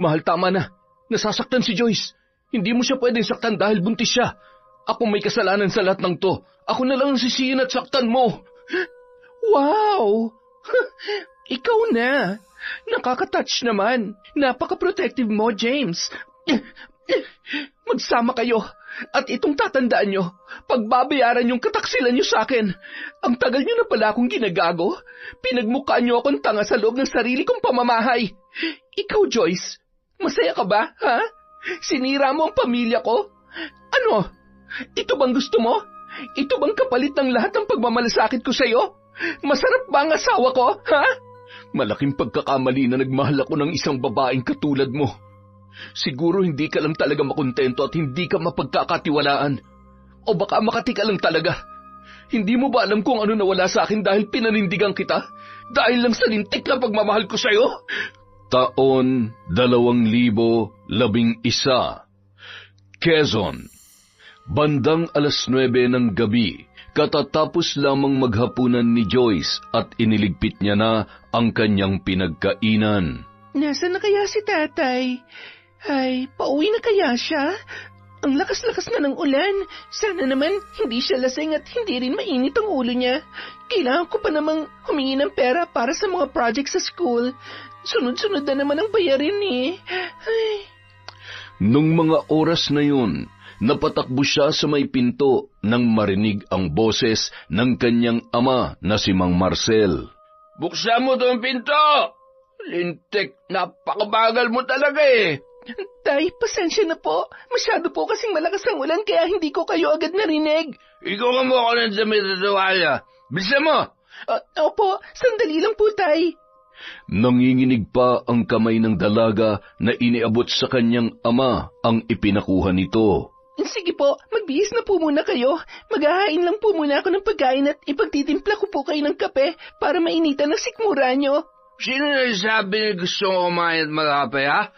Mahal, tama na. Nasasaktan si Joyce. Hindi mo siya pwedeng saktan dahil buntis siya. Ako may kasalanan sa lahat ng to. Ako na lang ang sisihin at saktan mo. Wow! Ikaw na. Nakaka-touch naman. Napaka-protective mo, James. Magsama kayo. At itong tatandaan nyo, pagbabayaran yung kataksilan nyo sa akin. Ang tagal nyo na pala akong ginagago. Pinagmukhaan nyo akong tanga sa loob ng sarili kong pamamahay. Ikaw, Joyce, masaya ka ba, ha? Sinira mo ang pamilya ko? Ano? Ito bang gusto mo? Ito bang kapalit ng lahat ng pagmamalasakit ko sa'yo? Masarap ba ang asawa ko, ha? Malaking pagkakamali na nagmahal ako ng isang babaeng katulad mo. Siguro hindi ka lang talaga makontento at hindi ka mapagkakatiwalaan. O baka makati ka lang talaga. Hindi mo ba alam kung ano nawala sa akin dahil pinanindigan kita? Dahil lang sa lintik na pagmamahal ko sa'yo? Taon 2011, Quezon. Bandang 9:00 ng gabi, katatapos lamang maghapunan ni Joyce at iniligpit niya na ang kanyang pinagkainan. Nasaan na kaya si tatay? Ay, pauwi na kaya siya? Ang lakas-lakas na ng ulan. Sana naman hindi siya lasing at hindi rin mainit ang ulo niya. Kailangan ko pa namang humingi ng pera para sa mga project sa school. Sunod-sunod na naman ang bayarin eh. Ay. Nung mga oras na yun, napatakbo siya sa may pinto nang marinig ang boses ng kanyang ama na si Mang Marcel. Buksan mo itong pinto! Lintik, napakabagal mo talaga eh. Tay, pasensya na po. Masyado po kasing malakas ang ulan kaya hindi ko kayo agad narinig. Ikaw nga mo ako ng damit at tuwalya. Bilisan mo! Opo, sandali lang po, tay. Nanginginig pa ang kamay ng dalaga na iniabot sa kanyang ama ang ipinakuha nito. Sige po, magbihis na po muna kayo. Maghahain lang po muna ako ng pagkain at ipagtitimpla ko po kayo ng kape para mainitan ang sikmura nyo. Sino na sabi na gusto ko kumain at mag-kape, ha?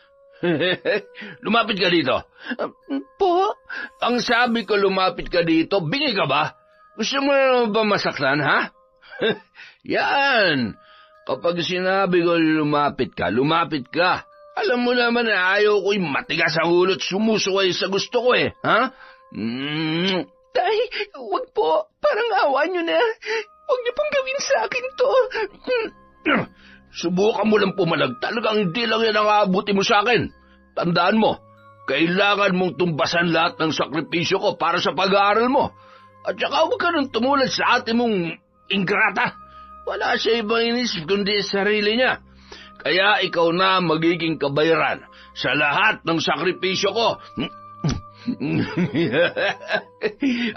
Lumapit ka dito. Po? Ang sabi ko lumapit ka dito, bingi ka ba? Gusto mo na ba masaktan, ha? Yan. Kapag sinabi ko lumapit ka, lumapit ka. Alam mo naman na ayaw ko'y matigas ang ulo at sumusuway sa gusto ko eh, ha? Tay, wag po. Parang awa nyo na. Wag niyo pong gawin sa akin to. Subukan mo lang pumalag. Talagang hindi lang yan ang aabuti mo sa akin. Tandaan mo, kailangan mong tumbasan lahat ng sakripisyo ko para sa pag-aaral mo. At saka huwag ka nang tumulad sa ate mong ingrata. Wala siya ibang inisip kundi sarili niya. Kaya ikaw na magiging kabayaran sa lahat ng sakripisyo ko.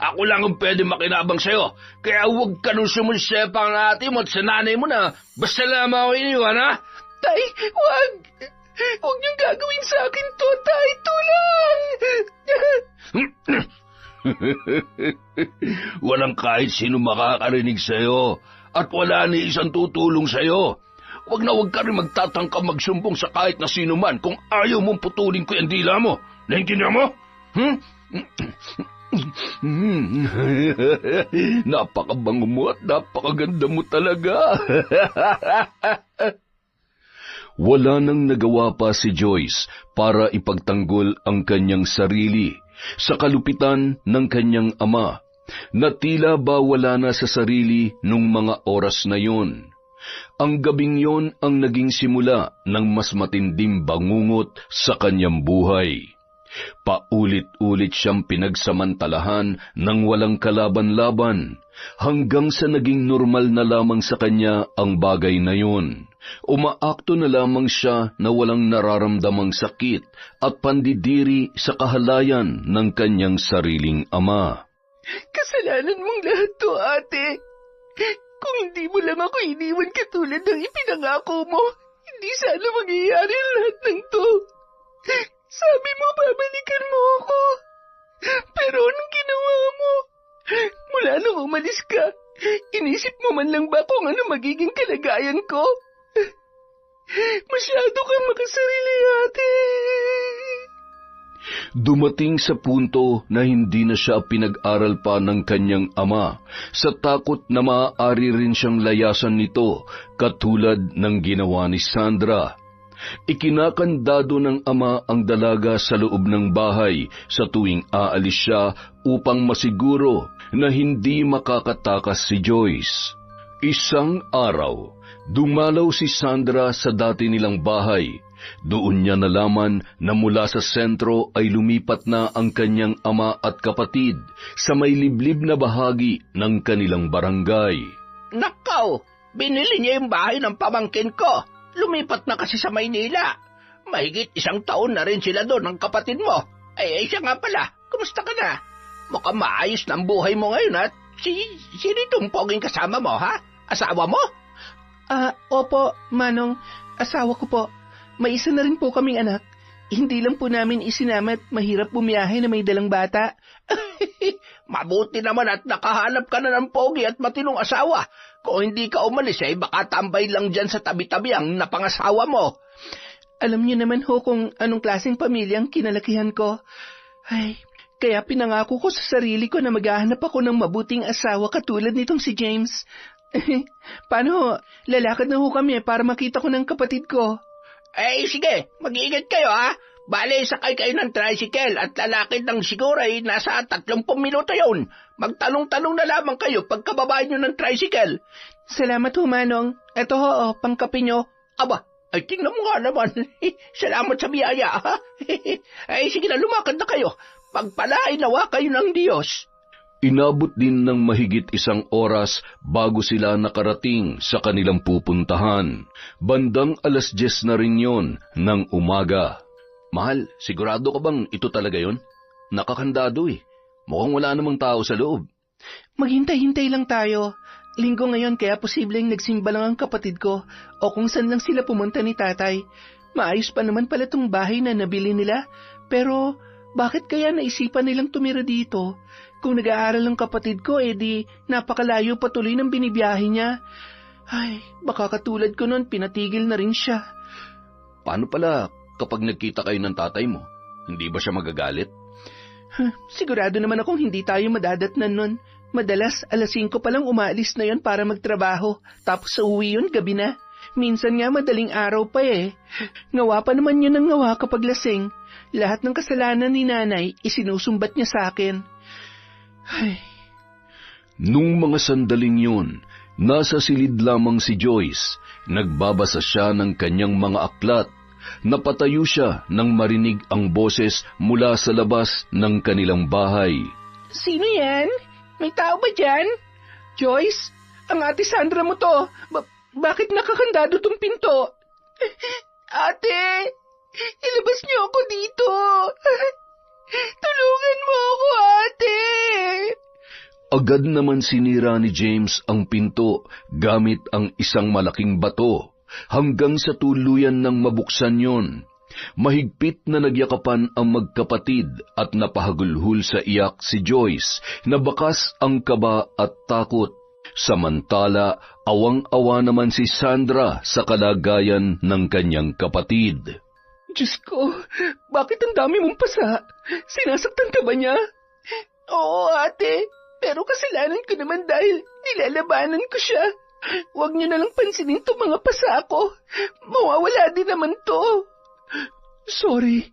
Ako lang ang pwede makinabang sa'yo. Kaya huwag ka nung sumusepang na ate mo at sa nanay mo na basta lamang ako iniwan, ha? Tay, wag! Huwag niyong gagawin sa akin to, tay! Tulang! Walang kahit sino makakarinig sa'yo at wala ni isang tutulong sa'yo. Huwag na huwag ka rin magtatangka magsumbong sa kahit na sino man kung ayaw mong putulin ko yung dila mo. Naintindihan mo? Napakabango mo at napakaganda mo talaga. Wala nang nagawa pa si Joyce para ipagtanggol ang kanyang sarili sa kalupitan ng kanyang ama na tila ba wala na sa sarili nung mga oras na yon. Ang gabing yon ang naging simula ng mas matinding bangungot sa kanyang buhay. Paulit-ulit siyang pinagsamantalahan ng walang kalaban-laban hanggang sa naging normal na lamang sa kanya ang bagay na yun. Umaakto na lamang siya na walang nararamdamang sakit at pandidiri sa kahalayan ng kanyang sariling ama. Kasalanan mong lahat to, ate. Kung hindi mo lang ako iniwan katulad ng ipinangako mo, hindi sana mangyayari lahat ng to. Sabi mo, babalikan mo ako. Pero anong ginawa mo? Mula nung umalis ka, inisip mo man lang ba kung ano magiging kalagayan ko? Masyado kang makasarili, ate. Dumating sa punto na hindi na siya pinag-aral pa ng kanyang ama sa takot na maaari rin siyang layasan nito katulad ng ginawa ni Sandra. Ikinakandado ng ama ang dalaga sa loob ng bahay sa tuwing aalis siya upang masiguro na hindi makakatakas si Joyce. Isang araw, dumalaw si Sandra sa dati nilang bahay. Doon niya nalaman na mula sa sentro ay lumipat na ang kanyang ama at kapatid sa may liblib na bahagi ng kanilang barangay. Nakaw, binili niya yung bahay ng pamangkin ko. Lumipat na kasi sa Maynila. Mahigit 1 taon na rin sila doon ng kapatid mo. Siya nga pala, kumusta ka na? Mukhang maayos na ang buhay mo ngayon at sino itong poging kasama mo, ha? Asawa mo? Opo, Manong, asawa ko po. May isa na rin po kaming anak. Hindi lang po namin isinamat mahirap bumiyahe na may dalang bata. Mabuti naman at nakahanap ka na ng pogi at matinong asawa. Kung hindi ka umalis baka tambay lang dyan sa tabi-tabi ang napangasawa mo. Alam niyo naman ho kung anong klaseng pamilyang kinalakihan ko. Kaya pinangako ko sa sarili ko na maghahanap ako ng mabuting asawa katulad nitong si James. Paano ho? Lalakad na ho kami para makita ko ng kapatid ko. Sige, mag-iingat kayo, ha? Bale, sakay kayo ng tricycle at lalakid ng siguro nasa 30 minuto yun. Magtanong-tanong na lamang kayo pagkababa nyo ng tricycle. Salamat ho, Manong. Eto ho, pangkape nyo. Aba, tingnan mo nga naman. Salamat sa biyaya, ha? Sige na, lumakad na kayo. Pagpalain nawa kayo ng Diyos. Inabot din ng mahigit 1 oras bago sila nakarating sa kanilang pupuntahan. Bandang 10:00 na rin yon ng umaga. Mahal, sigurado ka bang ito talaga yon? Nakakandado Mukhang wala namang tao sa loob. Maghintay-hintay lang tayo. Linggo ngayon kaya posibleng nagsimba lang ang kapatid ko o kung saan lang sila pumunta ni tatay. Maayos pa naman pala tong bahay na nabili nila. Pero bakit kaya naisipan nilang tumira dito? Kung nag-aaral ang kapatid ko, di napakalayo patuloy ng binibiyahe niya. Baka katulad ko noon, pinatigil na rin siya. Paano pala kapag nagkita kayo ng tatay mo? Hindi ba siya magagalit? Sigurado naman akong hindi tayo madadatnan nun. Madalas, 5:00 pa lang umaalis na yon para magtrabaho. Tapos sa uwi yun, gabi na. Minsan nga madaling araw pa Ngawa pa naman yun ng ngawa kapag lasing. Lahat ng kasalanan ni nanay, isinusumbat niya sa akin. Nung mga sandaling yun, nasa silid lamang si Joyce. Nagbabasa siya ng kanyang mga aklat. Napatayo siya nang marinig ang boses mula sa labas ng kanilang bahay. Sino yan? May tao ba dyan? Joyce, ang ate Sandra mo to. Bakit nakakandado tong pinto? Ate, ilabas niyo ako dito. Tulungan mo ako, ate! Agad naman sinira ni James ang pinto gamit ang isang malaking bato hanggang sa tuluyan ng mabuksan yon. Mahigpit na nagyakapan ang magkapatid at napahagulhul sa iyak si Joyce na bakas ang kaba at takot. Samantala, awang-awa naman si Sandra sa kalagayan ng kanyang kapatid. Diyos ko, bakit ang dami mong pasa? Sinasaktan ka ba niya? Oo, ate. Pero kasalanan ko naman dahil nilalabanan ko siya. Huwag niyo na lang pansinin itong mga pasa ko. Mawawala din naman to. Sorry.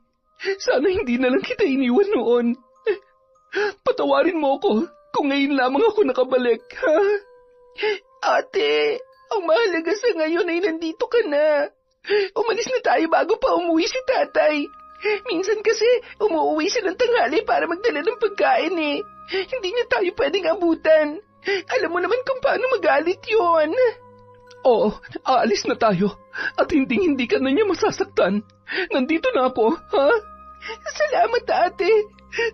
Sana hindi na lang kita iniwan noon. Patawarin mo ako kung ngayon lamang ako nakabalik, ha? Ate, ang mahalaga sa ngayon ay nandito ka na. Umalis na tayo bago pa umuwi si tatay. Minsan kasi umuwi siya ng tanghali para magdala ng pagkain Hindi niya tayo pwedeng abutan. Alam mo naman kung paano magalit yon. Oo, aalis na tayo. At hindi ka na niya masasaktan. Nandito na ako, ha? Salamat, ate.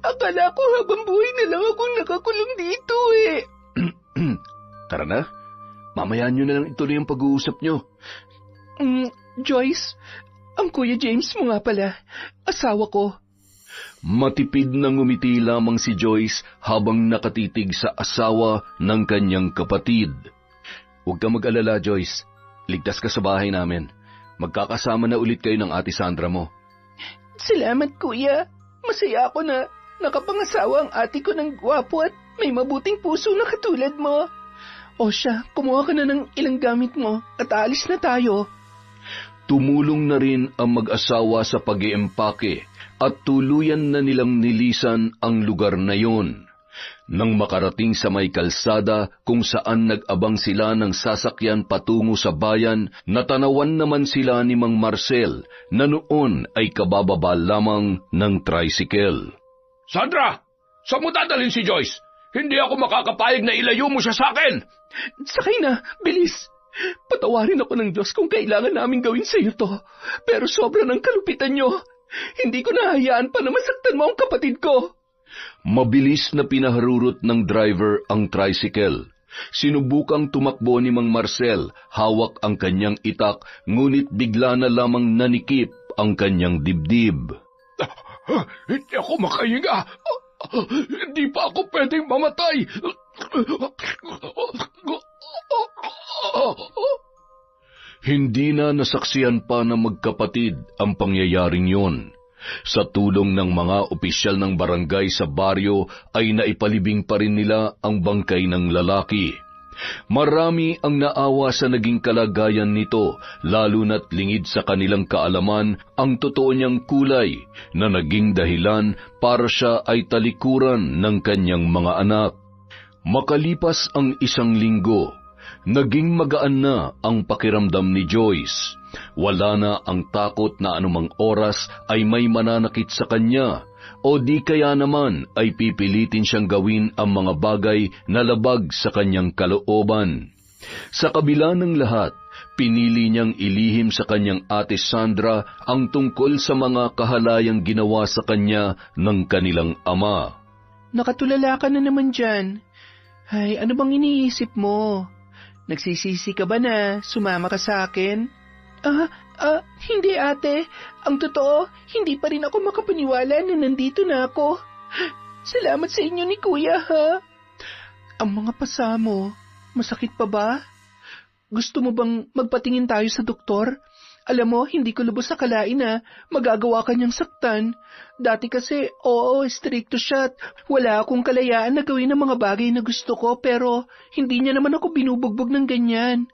Akala ko habang buhay na lang akong nakakulong dito Tara na. Mamaya nyo na lang ituloy ang pag-uusap nyo. Joyce, ang Kuya James mo nga pala, asawa ko. Matipid na ngumiti lamang si Joyce habang nakatitig sa asawa ng kanyang kapatid. Huwag ka mag-alala, Joyce. Ligtas ka sa bahay namin. Magkakasama na ulit kayo ng ate Sandra mo. Salamat, Kuya. Masaya ako na nakapangasawa ang ate ko ng gwapo at may mabuting puso na katulad mo. O siya, kumuha ka na ng ilang gamit mo at aalis na tayo. Tumulong na rin ang mag-asawa sa pag-iempake at tuluyan na nilang nilisan ang lugar na yon. Nang makarating sa may kalsada kung saan nag-abang sila ng sasakyan patungo sa bayan, natanawan naman sila ni Mang Marcel na noon ay kabababa lamang ng tricycle. Sandra! Saan mo dadalhin si Joyce? Hindi ako makakapayag na ilayo mo siya sa akin! Sakay na, bilis! Patawarin ako ng Diyos kung kailangan namin gawin sa iyo to. Pero sobra ng kalupitan nyo. Hindi ko nahayaan pa na masaktan mo ang kapatid ko. Mabilis na pinaharurot ng driver ang tricycle. Sinubukang tumakbo ni Mang Marcel, hawak ang kanyang itak, ngunit bigla na lamang nanikip ang kanyang dibdib. Hindi ako makahinga. Hindi pa ako pwedeng mamatay. Hindi na nasaksihan pa ng magkapatid ang pangyayaring yon. Sa tulong ng mga opisyal ng barangay sa baryo ay naipalibing pa rin nila ang bangkay ng lalaki. Marami ang naawa sa naging kalagayan nito, lalo na't lingid sa kanilang kaalaman ang totoo niyang kulay na naging dahilan para siya ay talikuran ng kanyang mga anak. Makalipas ang 1 linggo, naging magaan na ang pakiramdam ni Joyce. Wala na ang takot na anumang oras ay may mananakit sa kanya o di kaya naman ay pipilitin siyang gawin ang mga bagay na labag sa kanyang kalooban. Sa kabila ng lahat, pinili niyang ilihim sa kanyang ate Sandra ang tungkol sa mga kahalayang ginawa sa kanya ng kanilang ama. Nakatulala ka na naman dyan. Ay, ano bang iniisip mo? Nagsisisi ka ba na sumama ka sa akin? Hindi ate. Ang totoo, hindi pa rin ako makapaniwala na nandito na ako. Salamat sa inyo ni Kuya, ha? Ang mga pasa mo, masakit pa ba? Gusto mo bang magpatingin tayo sa doktor? Alam mo, hindi ko lubos akalain na magagawa ka niyang saktan. Dati kasi, stricto siya at wala akong kalayaan na gawin ang mga bagay na gusto ko, pero hindi niya naman ako binubugbog ng ganyan.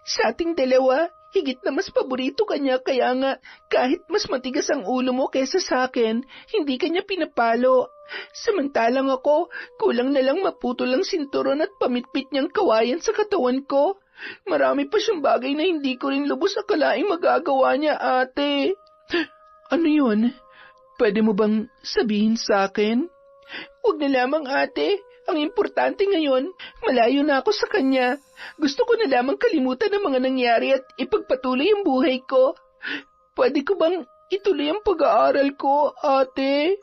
Sa ating dalawa, higit na mas paborito ka niya, kaya nga kahit mas matigas ang ulo mo kaysa sa akin, hindi ka niya pinapalo. Samantalang ako, kulang na lang maputol ang sinturon at pamitpit niyang kawayan sa katawan ko. Marami pa siyang bagay na hindi ko rin lubos akalaing magagawa niya, ate. Ano yun? Pwede mo bang sabihin sa akin? Huwag na lamang, ate. Ang importante ngayon, malayo na ako sa kanya. Gusto ko na lamang kalimutan ang mga nangyari at ipagpatuloy ang buhay ko. Pwede ko bang ituloy ang pag-aaral ko, ate?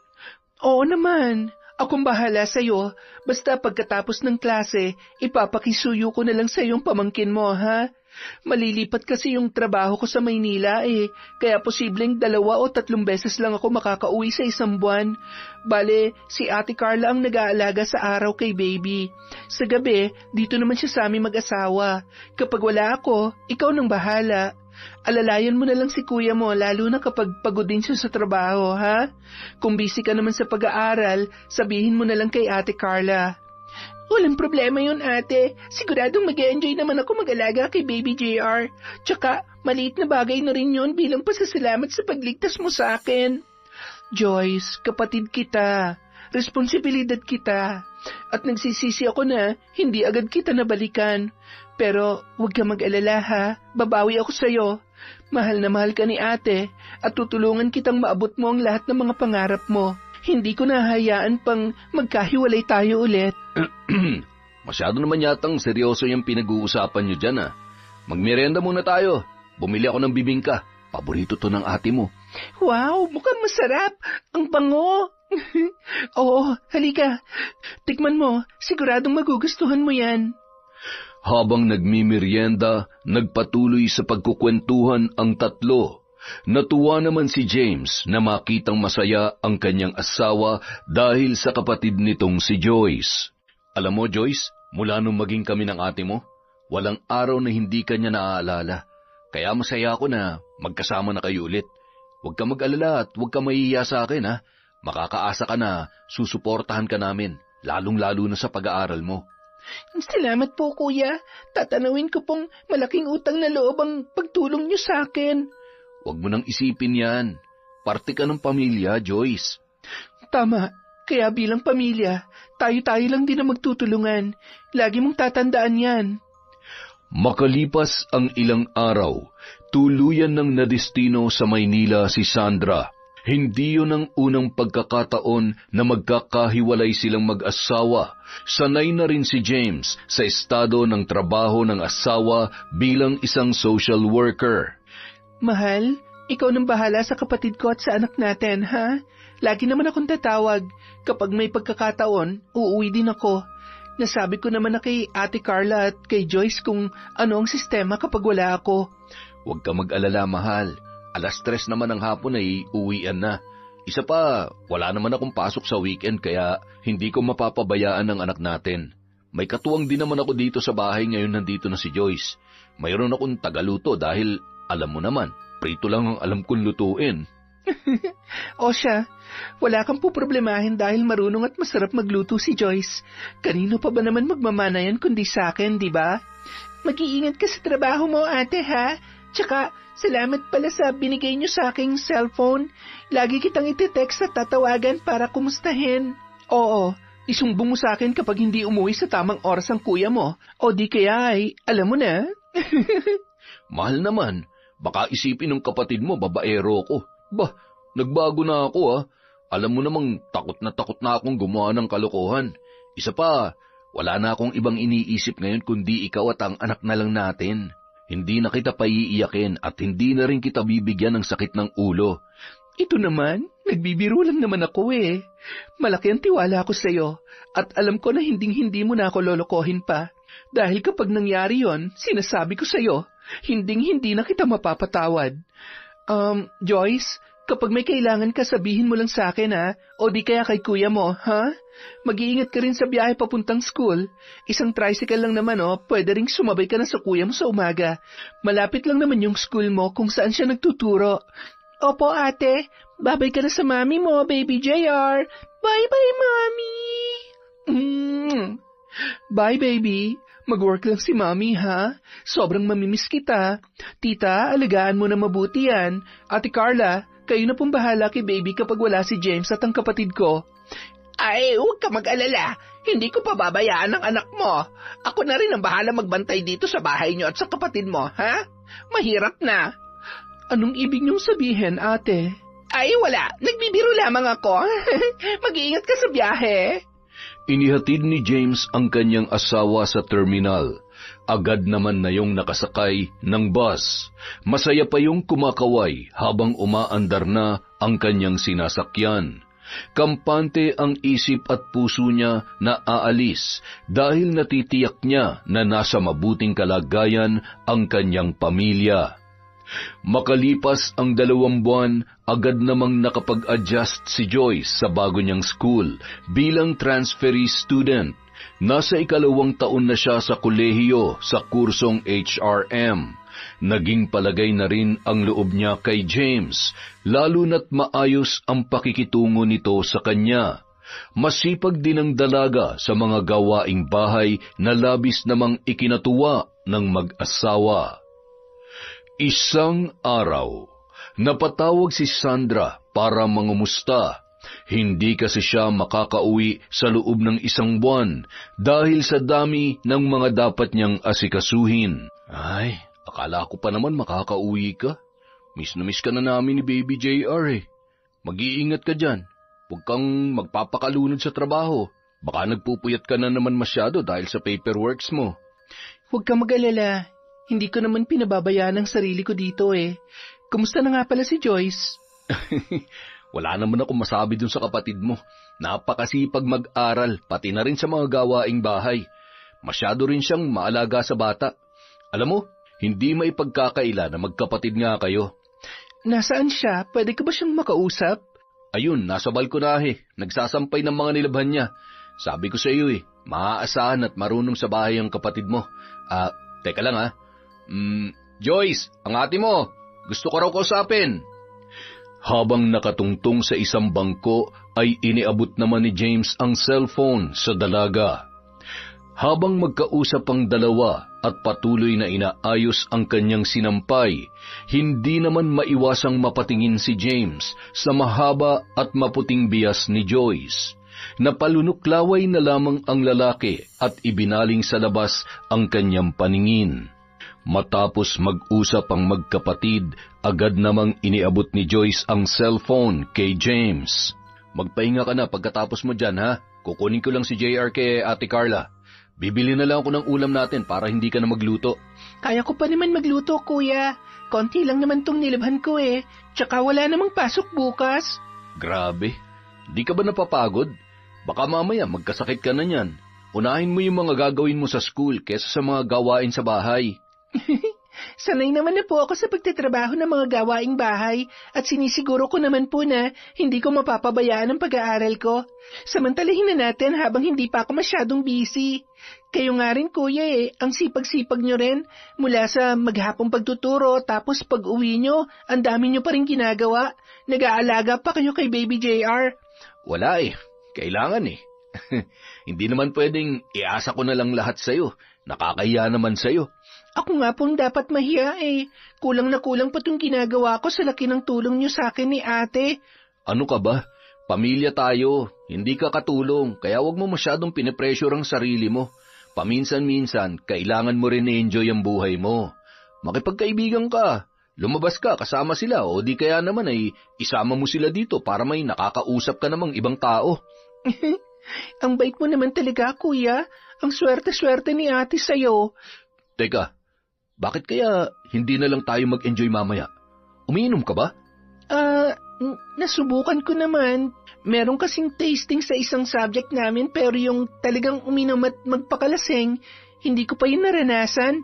Oo naman. Akong bahala sa'yo. Basta pagkatapos ng klase, ipapakisuyo ko na lang sa iyong pamangkin mo, ha? Malilipat kasi yung trabaho ko sa Maynila kaya posibleng 2 o 3 beses lang ako makakauwi sa 1 buwan. Bale, si Ate Carla ang nag-aalaga sa araw kay baby. Sa gabi, dito naman siya sa aming mag-asawa. Kapag wala ako, ikaw nang bahala. Alalayan mo na lang si kuya mo, lalo na kapag pagod din siya sa trabaho, ha? Kung busy ka naman sa pag-aaral, sabihin mo na lang kay Ate Carla. Walang problema yun, ate. Siguradong mag-e-enjoy naman ako mag-alaga kay Baby JR. Tsaka, maliit na bagay na rin yun bilang pasasalamat sa pagligtas mo sa akin. Joyce, kapatid kita. Responsibilidad kita. At nagsisisi ako na hindi agad kita nabalikan. Pero huwag ka mag-alala, ha. Babawi ako sa'yo. Mahal na mahal ka ni ate at tutulungan kitang maabot mo ang lahat ng mga pangarap mo. Hindi ko nahayaan pang magkahiwalay tayo ulit. Masyado naman yatang seryoso yung pinag-uusapan nyo dyan, ha. Magmerienda muna tayo. Bumili ako ng bibingka. Paborito to ng ate mo. Wow, mukhang masarap. Ang bango. Oo, halika. Tikman mo. Siguradong magugustuhan mo yan. Habang nagmimerienda, nagpatuloy sa pagkukwentuhan ang tatlo. Natuwa naman si James na makitang masaya ang kanyang asawa dahil sa kapatid nitong si Joyce. Alam mo, Joyce, mula nung maging kami ng ate mo, walang araw na hindi kanya naaalala. Kaya masaya ako na magkasama na kayo ulit. Huwag ka mag-alala at huwag ka mahihiya sa akin, ha. Makakaasa ka na susuportahan ka namin, lalong-lalo na sa pag-aaral mo. Salamat po, kuya. Tatanawin ko pong malaking utang na loob ang pagtulong niyo sa akin. Huwag mo nang isipin yan. Parte ka ng pamilya, Joyce. Tama. Kaya bilang pamilya, tayo-tayo lang din ang magtutulungan. Lagi mong tatandaan yan. Makalipas ang ilang araw, tuluyan ng nadestino sa Maynila si Sandra. Hindi yun ang unang pagkakataon na magkakahiwalay silang mag-asawa. Sanay na rin si James sa estado ng trabaho ng asawa bilang isang social worker. Mahal, ikaw nang bahala sa kapatid ko at sa anak natin, ha? Lagi naman akong tatawag. Kapag may pagkakataon, uuwi din ako. Nasabi ko naman na kay Ate Carla at kay Joyce kung ano ang sistema kapag wala ako. Huwag ka mag-alala, mahal. 3:00 naman ng hapon ay uwian na. Isa pa, wala naman akong pasok sa weekend kaya hindi ko mapapabayaan ang anak natin. May katuwang din naman ako dito sa bahay ngayon nandito na si Joyce. Mayroon akong tagaluto dahil alam mo naman, prito lang ang alam kong lutuin. O siya, wala kang poproblemahin dahil marunong at masarap magluto si Joyce. Kanino pa ba naman magmamana yan kundi sa akin, di ba? Mag-iingat ka sa trabaho mo, ate, ha? Tsaka, salamat pala sa binigay niyo sa aking cellphone. Lagi kitang iti-text at tatawagan para kumustahin. Oo, isumbong mo sa akin kapag hindi umuwi sa tamang oras ang kuya mo. O di kaya ay, alam mo na. Mahal naman, baka isipin ng kapatid mo babaero ko. Bah, nagbago na ako ah. Alam mo namang takot na akong gumawa ng kalokohan. Isa pa, wala na akong ibang iniisip ngayon kundi ikaw at ang anak na lang natin. Hindi na kita paiiyakin at hindi na rin kita bibigyan ng sakit ng ulo. Ito naman, nagbibiro lang naman ako eh. Malaki ang tiwala ko sa iyo at alam ko na hinding-hindi mo na ako lolokohin pa. Dahil kapag nangyari yon, sinasabi ko sa iyo, hinding-hindi na kita mapapatawad. Joyce, kapag may kailangan ka sabihin mo lang sa akin ha, o di kaya kay kuya mo, ha? Mag-iingat ka rin sa biyahe papuntang school. Isang tricycle lang naman pwede ring sumabay ka na sa kuya mo sa umaga. Malapit lang naman yung school mo kung saan siya nagtuturo. Opo ate, babay ka na sa mami mo, baby JR. Bye-bye, mami. Bye, baby. Mag-work lang si mami, ha? Sobrang mamimiss kita. Tita, alagaan mo na mabuti yan. Ate Carla, kayo na pong bahala kay baby kapag wala si James at ang kapatid ko. Ay, huwag ka mag-alala. Hindi ko pa babayaan ang anak mo. Ako na rin ang bahala magbantay dito sa bahay niyo at sa kapatid mo, ha? Mahirap na. Anong ibig niyong sabihin, ate? Ay, wala. Nagbibiro lamang ako. Mag-iingat ka sa biyahe. Inihatid ni James ang kanyang asawa sa terminal. Agad naman na yung nakasakay ng bus. Masaya pa yung kumakaway habang umaandar na ang kanyang sinasakyan. Kampante ang isip at puso niya na aalis dahil natitiyak niya na nasa mabuting kalagayan ang kanyang pamilya. Makalipas ang 2 buwan, agad namang nakapag-adjust si Joyce sa bago niyang school bilang transferee student. Nasa 2nd taon na siya sa kolehiyo sa kursong HRM. Naging palagay na rin ang loob niya kay James, lalo na't maayos ang pakikitungo nito sa kanya. Masipag din ang dalaga sa mga gawaing bahay na labis namang ikinatuwa ng mag-asawa. Isang araw, napatawag si Sandra para mangumusta. Hindi kasi siya makakauwi sa loob ng 1 buwan dahil sa dami ng mga dapat niyang asikasuhin. Ay, akala ko pa naman makakauwi ka. Miss na miss ka na namin ni Baby JR eh. Mag-iingat ka dyan. Huwag kang magpapakalunod sa trabaho. Baka nagpupuyat ka na naman masyado dahil sa paperworks mo. Huwag kang mag-alala. Hindi ko naman pinababayaan ang sarili ko dito eh. Kumusta na nga pala si Joyce? Wala naman ako masabi dun sa kapatid mo. Napakasipag mag-aral, pati na rin sa mga gawaing bahay. Masyado rin siyang maalaga sa bata. Alam mo, hindi maipagkakaila na magkapatid nga kayo. Nasaan siya? Pwede ka ba siyang makausap? Ayun, nasa balkonahe. Nagsasampay ng mga nilabhan niya. Sabi ko sa iyo maaasahan at marunong sa bahay ang kapatid mo. Teka lang Joyce, ang ate mo. Gusto ko raw kausapin. Habang nakatungtong sa isang bangko ay iniabot naman ni James ang cellphone sa dalaga. Habang magkausap ang dalawa at patuloy na inaayos ang kanyang sinampay, hindi naman maiwasang mapatingin si James sa mahaba at maputing bias ni Joyce. Napalunuklaway na lamang ang lalaki at ibinaling sa labas ang kanyang paningin. Matapos mag-usap ang magkapatid, agad namang iniabot ni Joyce ang cellphone kay James. "Magpahinga ka na pagkatapos mo dyan, ha? Kukunin ko lang si JR kay Ate Carla. Bibili na lang ako ng ulam natin para hindi ka na magluto." Kaya ko pa naman magluto, kuya. Konti lang naman tong nilabhan ko eh. Tsaka wala namang pasok bukas. Grabe, di ka ba napapagod? Baka mamaya magkasakit ka na niyan. Unahin mo yung mga gagawin mo sa school kesa sa mga gawain sa bahay. Sanay naman na po ako sa pagtatrabaho ng mga gawaing bahay at sinisiguro ko naman po na hindi ko mapapabayaan ang pag-aaral ko. Samantalahin na natin habang hindi pa ako masyadong busy. Kayo nga rin kuya ang sipag-sipag nyo rin. Mula sa maghapong pagtuturo tapos pag-uwi nyo, ang dami nyo pa rin ginagawa. Nag-aalaga pa kayo kay Baby JR. Wala kailangan Hindi naman pwedeng iasa ko na lang lahat sa'yo. Nakakahiya naman sa'yo. Ako nga pong dapat mahiya Kulang na kulang pa itong ginagawa ko sa laki ng tulong niyo sa akin ni ate. Ano ka ba? Pamilya tayo. Hindi ka katulong, kaya wag mo masyadong pinipressure ang sarili mo. Paminsan-minsan, kailangan mo rin i-enjoy ang buhay mo. Makipagkaibigan ka. Lumabas ka kasama sila o di kaya naman isama mo sila dito para may nakakausap ka namang ibang tao. Ang bait mo naman talaga, kuya. Ang swerte-swerte ni ate sa'yo. Teka, bakit kaya hindi na lang tayo mag-enjoy mamaya? Umiinom ka ba? Nasubukan ko naman. Meron kasing tasting sa isang subject namin pero yung talagang uminom at magpakalasing, hindi ko pa yun naranasan.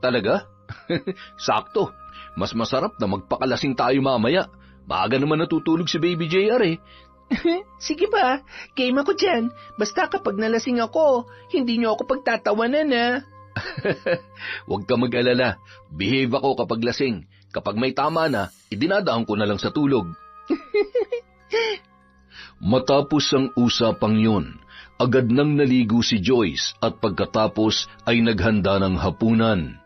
Talaga? Sakto. Mas masarap na magpakalasing tayo mamaya. Maaga naman natutulog si Baby JR Sige ba, game ako dyan. Basta kapag nalasing ako, hindi niyo ako pagtatawanan Huwag ka mag-alala. Behave ako kapag lasing. Kapag may tama na, idinadaan ko na lang sa tulog. Matapos ang usapang yun, agad nang naligo si Joyce at pagkatapos ay naghanda ng hapunan.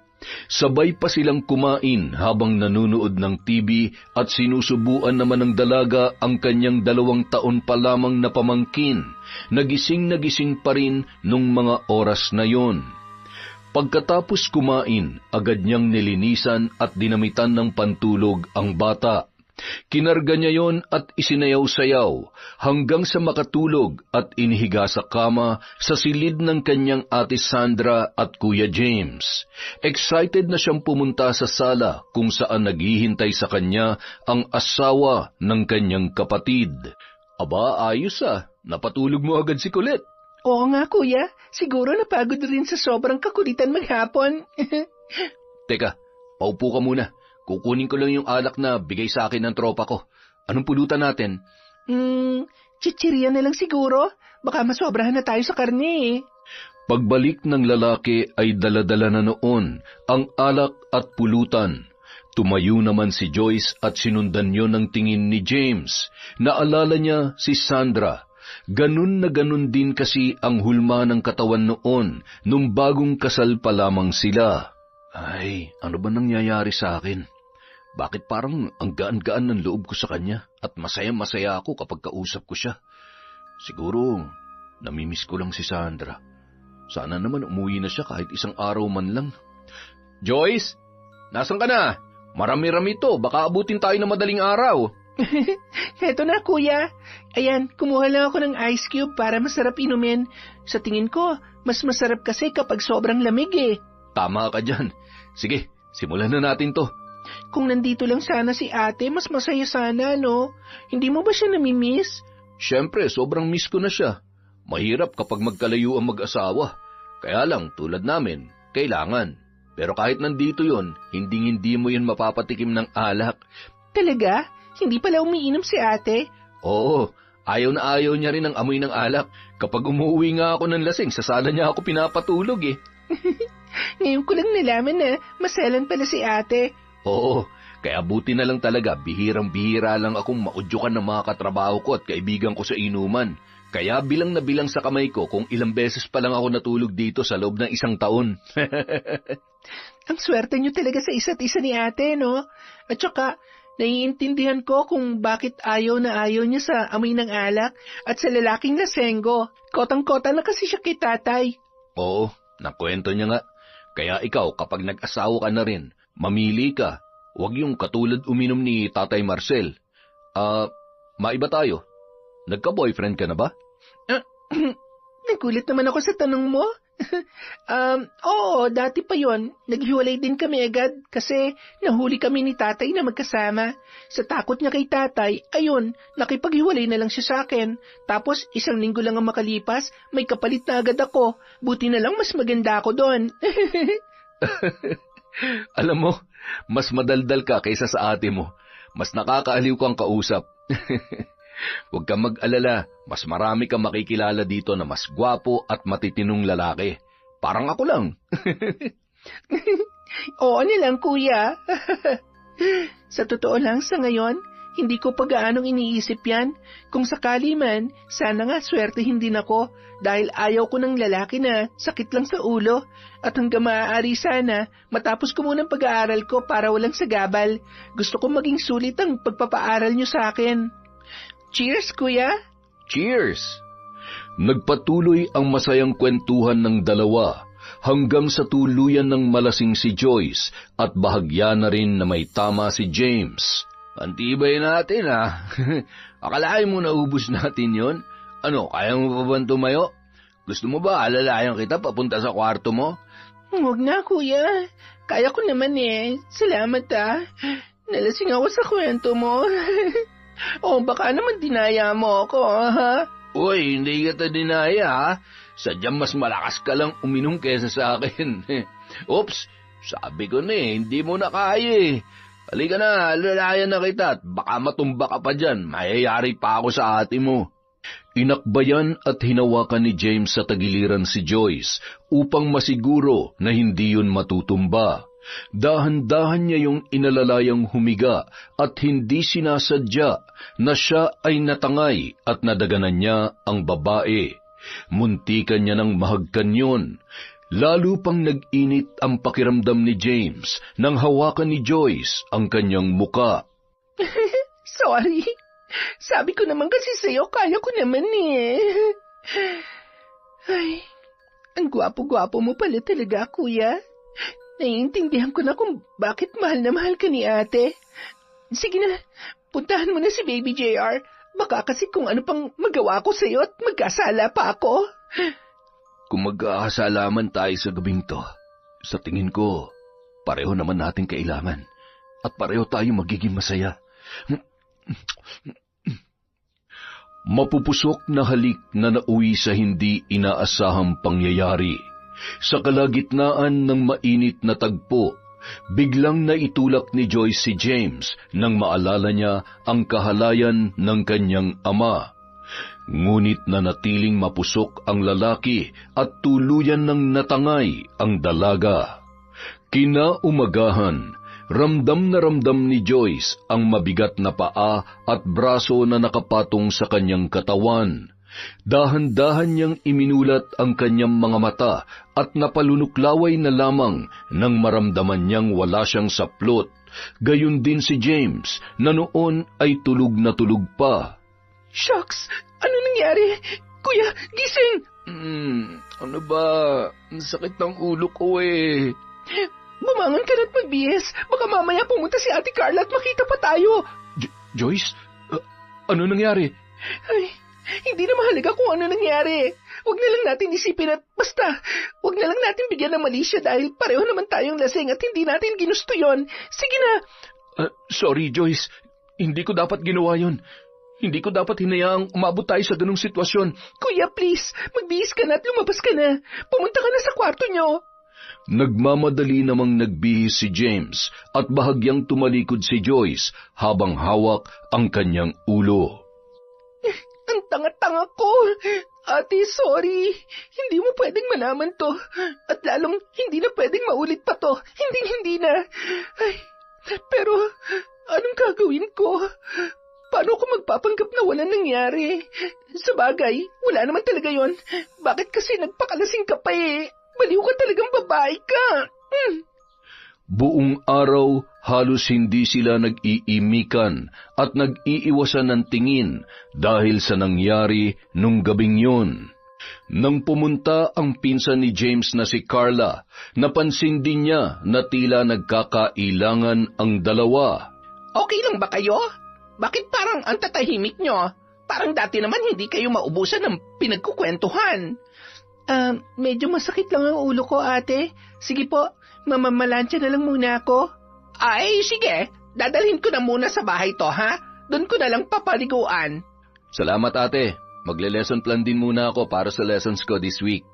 Sabay pa silang kumain habang nanunood ng TV at sinusubuan naman ng dalaga ang kanyang 2 taon pa lamang na pamangkin. Nagising pa rin nung mga oras na yon. Pagkatapos kumain, agad niyang nilinisan at dinamitan ng pantulog ang bata. Kinarga niya yon at isinayaw-sayaw hanggang sa makatulog at inihiga sa kama sa silid ng kanyang ate Sandra at Kuya James. Excited na siyang pumunta sa sala kung saan naghihintay sa kanya ang asawa ng kanyang kapatid. Aba, ayos napatulog mo agad si Colette. Oo nga kuya, siguro napagod rin sa sobrang kakulitan maghapon. Teka, paupo ka muna. Kukunin ko lang yung alak na bigay sa akin ng tropa ko. Anong pulutan natin? Chichirya na lang siguro. Baka masobrahan na tayo sa karne Pagbalik ng lalaki ay daladala na noon ang alak at pulutan. Tumayo naman si Joyce at sinundan niyo ng tingin ni James. Naalala niya si Sandra. Ganun na ganun din kasi ang hulma ng katawan noon nung bagong kasal pa lamang sila. Ay, ano ba nangyayari sa akin? Bakit parang ang gaan-gaan ng loob ko sa kanya at masaya-masaya ako kapag kausap ko siya? Siguro, namimiss ko lang si Sandra. Sana naman umuwi na siya kahit isang araw man lang. Joyce, nasan ka na? Marami-rami to, baka abutin tayo ng madaling araw. Heto na kuya. Ayan, kumuha lang ako ng ice cube para masarap inumin. Sa tingin ko, mas masarap kasi kapag sobrang lamig Tama ka dyan. Sige, simulan na natin to. Kung nandito lang sana si ate, mas masaya sana, no? Hindi mo ba siya namimiss? Siyempre, sobrang miss ko na siya. Mahirap kapag magkalayo ang mag-asawa. Kaya lang, tulad namin, kailangan. Pero kahit nandito yon, hindi mo yun mapapatikim ng alak. Talaga? Hindi pala umiinom si ate? Oo, ayaw na ayaw niya rin ng amoy ng alak. Kapag umuwi nga ako ng lasing, sa sala niya ako pinapatulog Ngayon ko lang nalaman na maselan pala si ate. Oo, kaya buti na lang talaga, bihirang-bihira lang akong maudyukan ng mga katrabaho ko at kaibigan ko sa inuman. Kaya bilang na bilang sa kamay ko kung ilang beses pa lang ako natulog dito sa loob ng 1 taon. Ang swerte niyo talaga sa isa't isa ni ate, no? At saka, naiintindihan ko kung bakit ayaw na ayaw niya sa amoy ng alak at sa lalaking lasenggo. Kotang-kota na kasi siya kay tatay. Oo, nakwento niya nga. Kaya ikaw, kapag nag-asawa ka na rin, mamili ka. Huwag yung katulad uminom ni Tatay Marcel. Maiba tayo. Nagka-boyfriend ka na ba? Nagulat naman ako sa tanong mo. Oo, dati pa yon. Naghiwalay din kami agad kasi nahuli kami ni tatay na magkasama. Sa takot niya kay tatay, ayun, nakipaghiwalay na lang siya sa akin. Tapos 1 linggo lang ang makalipas, may kapalit na agad ako. Buti na lang mas maganda ako doon. Alam mo, mas madaldal ka kaysa sa ate mo. Mas nakakaaliw kang kausap. Huwag kang mag-alala, mas marami kang makikilala dito na mas gwapo at matitinong lalaki. Parang ako lang. Oo nilang, kuya. Sa totoo lang, sa ngayon, hindi ko pa gaanong iniisip yan. Kung sakali man, sana nga swertehin din ako dahil ayaw ko ng lalaki na sakit lang sa ulo. At hanggang maaari sana, matapos ko muna ang pag-aaral ko para walang sagabal. Gusto ko maging sulit ang pagpapaaral niyo sa akin. Cheers, kuya! Cheers! Nagpatuloy ang masayang kwentuhan ng dalawa hanggang sa tuluyan ng malasing si Joyce at bahagya na rin na may tama si James. Antibay natin Akalain mo naubos natin yon? Ano, kaya mo pa ba tumayo? Gusto mo ba alalayan kita papunta sa kwarto mo? Huwag na, kuya. Kaya ko naman Salamat Nalasing ako sa kwento mo. O baka naman dinaya mo ako, ha? Uy, hindi kita dinaya, Sadyang mas malakas ka lang uminom kesa sa akin. Oops, sabi ko hindi mo na kaya Halika na, lalayan na kita at baka matumba ka pa dyan. Mayayari pa ako sa ate mo. Inakbayan at hinawakan ni James sa tagiliran si Joyce upang masiguro na hindi yun matutumba. Dahan-dahan niya yung inalalayang humiga at hindi sinasadya na siya ay natangay at nadaganan niya ang babae. Muntikan niya ng mahagkan yun. Lalo pang nag-init ang pakiramdam ni James nang hawakan ni Joyce ang kanyang muka. Sorry. Sabi ko naman kasi sa'yo, kaya ko naman Ay, ang gwapo-gwapo mo pala talaga, kuya. Naiintindihan ko na kung bakit mahal na mahal ka ni ate. Sige na, puntahan mo na si Baby JR. Baka kasi kung ano pang magawa ko sa'yo at magkasala pa ako. Kung mag-aasalaman tayo sa gabing to, sa tingin ko, pareho naman natin kailangan at pareho tayo magiging masaya. Mapupusok na halik na nauwi sa hindi inaasahang pangyayari. Sa kalagitnaan ng mainit na tagpo, biglang naitulak ni Joyce si James nang maalala niya ang kahalayan ng kanyang ama. Ngunit nanatiling mapusok ang lalaki at tuluyan ng natangay ang dalaga. Kinaumagahan, ramdam na ramdam ni Joyce ang mabigat na paa at braso na nakapatong sa kanyang katawan. Dahan-dahan niyang iminulat ang kanyang mga mata at napalunuklaway na lamang nang maramdaman niyang wala siyang saplot. Gayon din si James na noon ay tulog na tulog pa. Shucks! Ano nangyari? Kuya, gising! Ano ba? Ang sakit ng ulo ko Bumangon ka na't magbihis. Baka mamaya pumunta si Ate Carla at makita pa tayo. Joyce? Ano nangyari? Ay, hindi na mahalaga kung ano nangyari. Huwag na lang natin isipin at basta, huwag na lang natin bigyan ng mali siya dahil pareho naman tayong lasing at hindi natin ginusto yon. Sige na. Sorry, Joyce. Hindi ko dapat ginawa yon. Hindi ko dapat hinayaang umabot tayo sa ganung sitwasyon. Kuya, please, magbihis ka na at lumabas ka na. Pumunta ka na sa kwarto niyo. Nagmamadali namang nagbihis si James at bahagyang tumalikod si Joyce habang hawak ang kanyang ulo. Ang tanga-tanga ko. Ate, sorry. Hindi mo pwedeng malaman to. At lalong hindi na pwedeng maulit pa to. Hindi na. Ay, pero anong gagawin ko? Paano ko magpapanggap na walang nangyari? Sa bagay, wala naman talaga yon. Bakit kasi nagpakalasing ka pa eh? Baliw ka talagang babae ka. Buong araw, halos hindi sila nag-iimikan at nag-iiwasan ng tingin dahil sa nangyari nung gabing yon. Nang pumunta ang pinsan ni James na si Carla, napansin din niya na tila nagkakailangan ang dalawa. Okay lang ba kayo? Bakit parang ang tatahimik nyo? Parang dati naman hindi kayo maubusan ng pinagkukwentuhan. Medyo masakit lang ang ulo ko, ate. Sige po, mamamalansya na lang muna ako. Ay, sige. Dadalhin ko na muna sa bahay to, ha? Doon ko na lang papaliguan. Salamat, ate. Magle-lesson plan din muna ako para sa lessons ko this week.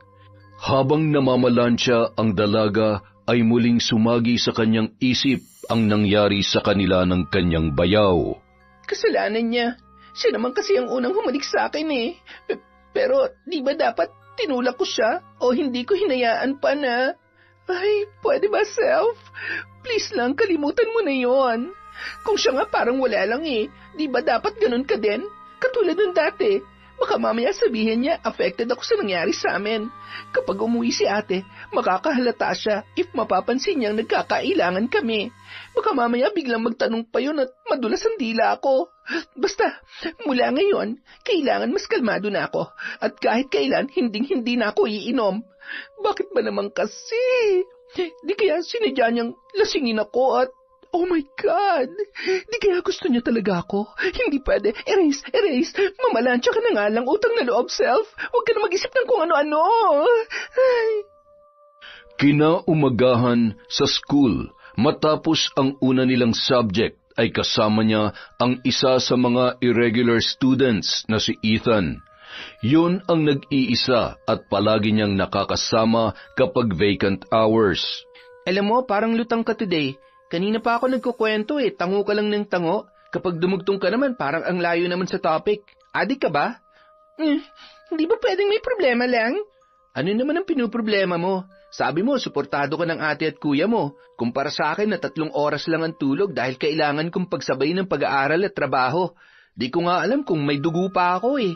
Habang namamalansya ang dalaga, ay muling sumagi sa kanyang isip ang nangyari sa kanila ng kanyang bayaw. Kasalanan niya. Siya naman kasi ang unang humalik sa akin eh. Pero di ba dapat tinulak ko siya o hindi ko hinayaan pa na? Ay, pwede ba, Self? Please lang, kalimutan mo na yon. Kung siya nga parang wala lang eh, di ba dapat ganun ka din? Katulad ng dati. Baka mamaya sabihin niya, affected ako sa nangyari sa amin. Kapag umuwi si ate, makakahalata siya if mapapansin niyang nagkakailangan kami. Baka mamaya biglang magtanong pa yun at madulas ang dila ako. Basta, mula ngayon, kailangan mas kalmado na ako. At kahit kailan, hindi na ako iinom. Bakit ba naman kasi? Di kaya sinadya niyang lasingin ako at oh my God! Di kaya gusto niya talaga ako? Hindi pwede. Erase. Mamalansya ka na nga lang, utang na loob, Self. Huwag ka na mag-isip ng kung ano-ano. Ay. Kinaumagahan sa school, matapos ang una nilang subject, ay kasama niya ang isa sa mga irregular students na si Ethan. Yun ang nag-iisa at palagi niyang nakakasama kapag vacant hours. Alam mo, parang lutang ka today. Kanina pa ako nagkukwento eh, tango ka lang ng tango. Kapag dumugtong ka naman, parang ang layo naman sa topic. Adik ka ba? Hindi ba pwedeng may problema lang? Ano naman ang pinuproblema mo? Sabi mo, suportado ka ng ate at kuya mo. Kumpara sa akin na 3 oras lang ang tulog dahil kailangan kong pagsabay ng pag-aaral at trabaho. Di ko nga alam kung may dugo pa ako eh.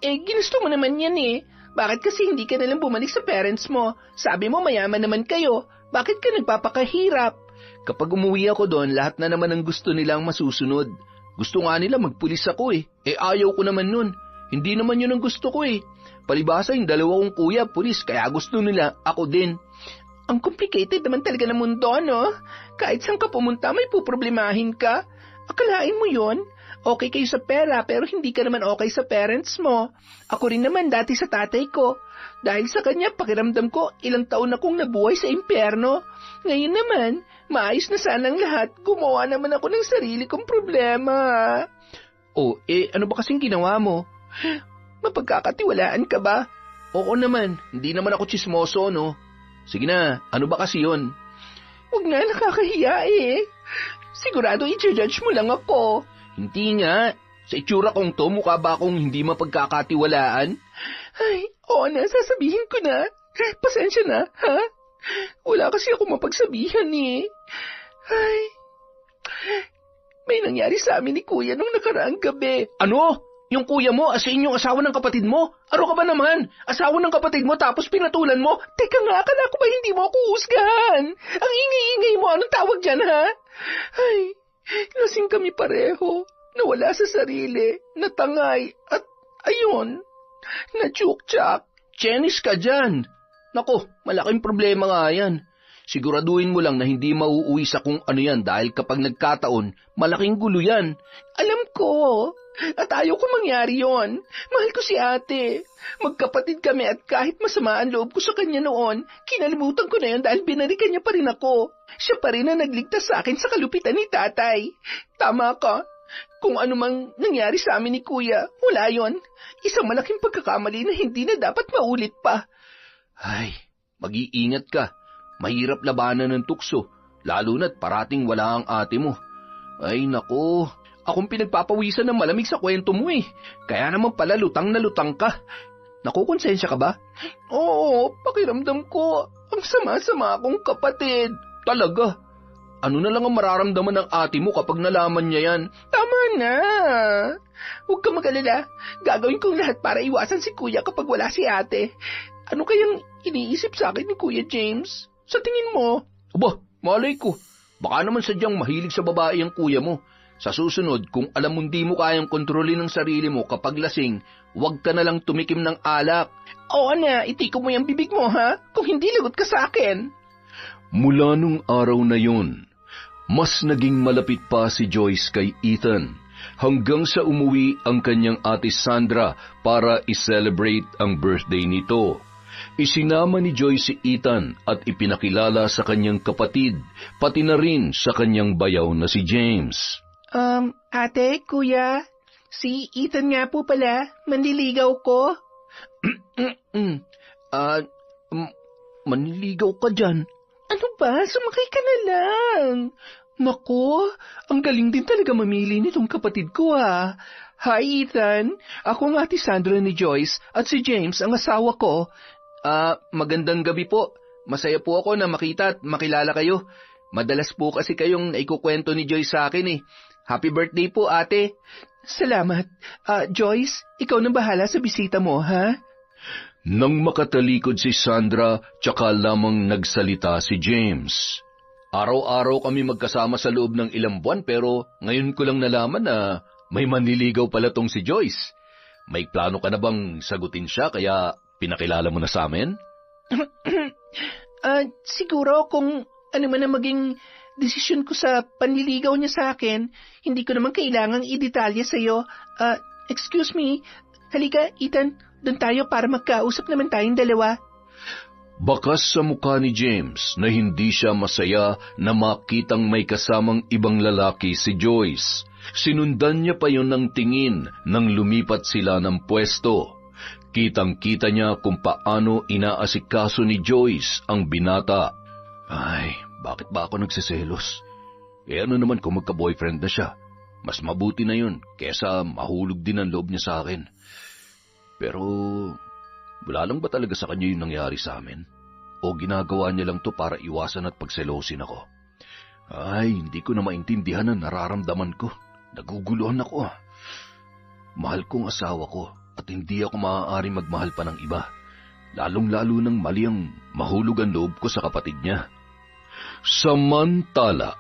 Ginusto mo naman yan eh. Bakit kasi hindi ka nalang bumalik sa parents mo? Sabi mo mayaman naman kayo. Bakit ka nagpapakahirap? Kapag umuwi ako doon, lahat na naman ang gusto nilang masusunod. Gusto nga nila magpulis ako eh. Ayaw ko naman nun. Hindi naman yun ang gusto ko eh. Palibasa yung 2 kong kuya, pulis, kaya gusto nila ako din. Ang complicated naman talaga ng mundo, no? Kahit saan ka pumunta, may puproblemahin ka. Akalain mo yon? Okay kayo sa pera, pero hindi ka naman okay sa parents mo. Ako rin naman dati sa tatay ko. Dahil sa kanya, pakiramdam ko, ilang taon akong nabuhay sa impyerno. Ngayon naman, maayos na sanang lahat, gumawa naman ako ng sarili kong problema. Ano ba kasing ginawa mo? Mapagkakatiwalaan ka ba? Oo naman, hindi naman ako tsismoso, no? Sige na, ano ba kasi yon? Huwag na, nakakahiya eh. Sigurado i-judge mo lang ako. Hindi nga. Sa itsura kong to, mukha ba akong hindi mapagkakatiwalaan? Ay, oo na, sasabihin ko na. Pasensya na, ha? Wala kasi ako mapagsabihan eh. Ay, may nangyari sa amin ni Kuya nung nakaraang gabi. Ano? Yung kuya mo, as in yung asawa ng kapatid mo? Ano ka ba naman? Asawa ng kapatid mo tapos pinatulan mo? Teka nga, akala ko ba hindi mo ako husgahan? Ang ingay-ingay mo, anong tawag dyan, ha? Ay, lasing kami pareho. Nawala sa sarili, natangay, at ayun, na-tsuktsak. Chenis ka dyan. Nako, malaking problema nga yan. Siguraduhin mo lang na hindi mauuwi sa kung ano yan dahil kapag nagkataon, malaking gulo yan. Alam ko. At ayaw ko mangyari yon. Mahal ko si ate. Magkapatid kami at kahit masama ang loob ko sa kanya noon, kinalimutan ko na yon dahil binalikan niya pa rin ako. Siya pa rin ang nagligtas sa akin sa kalupitan ni tatay. Tama ka. Kung ano mang nangyari sa amin ni kuya, wala yon. Isang malaking pagkakamali na hindi na dapat maulit pa. Ay, mag-iingat ka. Mahirap labanan ng tukso, lalo na't parating wala ang ate mo. Ay nako, akong pinagpapawisan ng malamig sa kwento mo eh. Kaya naman pala lutang na lutang ka. Nakukonsensya ka ba? Oo, pakiramdam ko, ang sama-sama akong kapatid. Talaga? Ano na lang ang mararamdaman ng ate mo kapag nalaman niya yan? Tama na. Huwag ka mag-alala. Gagawin kong lahat para iwasan si Kuya kapag wala si ate. Ano kayang iniisip sa akin ni Kuya James? Sa tingin mo? Aba, malay ko. Baka naman sadyang mahilig sa babae ang kuya mo. Sa susunod, kung alam mong di mo kayang kontrolin ang sarili mo kapag lasing, huwag ka na lang tumikim ng alak. Oo na, itiko mo yung bibig mo ha? Kung hindi, lagot ka sa akin. Mula nung araw na yun, mas naging malapit pa si Joyce kay Ethan hanggang sa umuwi ang kanyang ate Sandra para i-celebrate ang birthday nito. Isinama ni Joyce si Ethan at ipinakilala sa kanyang kapatid, pati na rin sa kanyang bayaw na si James. Ate, kuya, si Ethan nga po pala, manliligaw ko. Manliligaw ka dyan. Ano ba? Sumakay ka na lang. Naku, ang galing din talaga mamili nitong kapatid ko ha. Hi Ethan, ako ang ate Sandra ni Joyce at si James ang asawa ko. Magandang gabi po. Masaya po ako na makita at makilala kayo. Madalas po kasi kayong naikukwento ni Joyce sa akin eh. Happy birthday po, ate. Salamat. Joyce, ikaw na bahala sa bisita mo, ha? Nang makatalikod si Sandra, tsaka lamang nagsalita si James. Araw-araw kami magkasama sa loob ng ilang buwan pero ngayon ko lang nalaman na may manliligaw pala tong si Joyce. May plano ka na bang sagutin siya kaya pinakilala mo na sa amin? Siguro kung ano man ang maging desisyon ko sa panliligaw niya sa akin, hindi ko naman kailangang i-detalye sa'yo. Excuse me, halika Ethan, doon tayo para magkausap naman tayong dalawa. Bakas sa mukha ni James na hindi siya masaya na makitang may kasamang ibang lalaki si Joyce. Sinundan niya pa yon ng tingin nang lumipat sila ng pwesto. Kitang-kita niya kung paano inaasikaso ni Joyce ang binata. Ay, bakit ba ako nagsiselos? Ano naman kung magka-boyfriend na siya? Mas mabuti na yun kesa mahulog din ang loob niya sa akin. Pero wala lang ba talaga sa kanya yung nangyari sa amin? O ginagawa niya lang to para iwasan at pagselosin ako? Ay, hindi ko na maintindihan ang nararamdaman ko. Naguguluhan ako. Mahal kong asawa ko at hindi ako maaaring magmahal pa ng iba. Lalong-lalo nang mali ang mahulog ang loob ko sa kapatid niya. Samantala,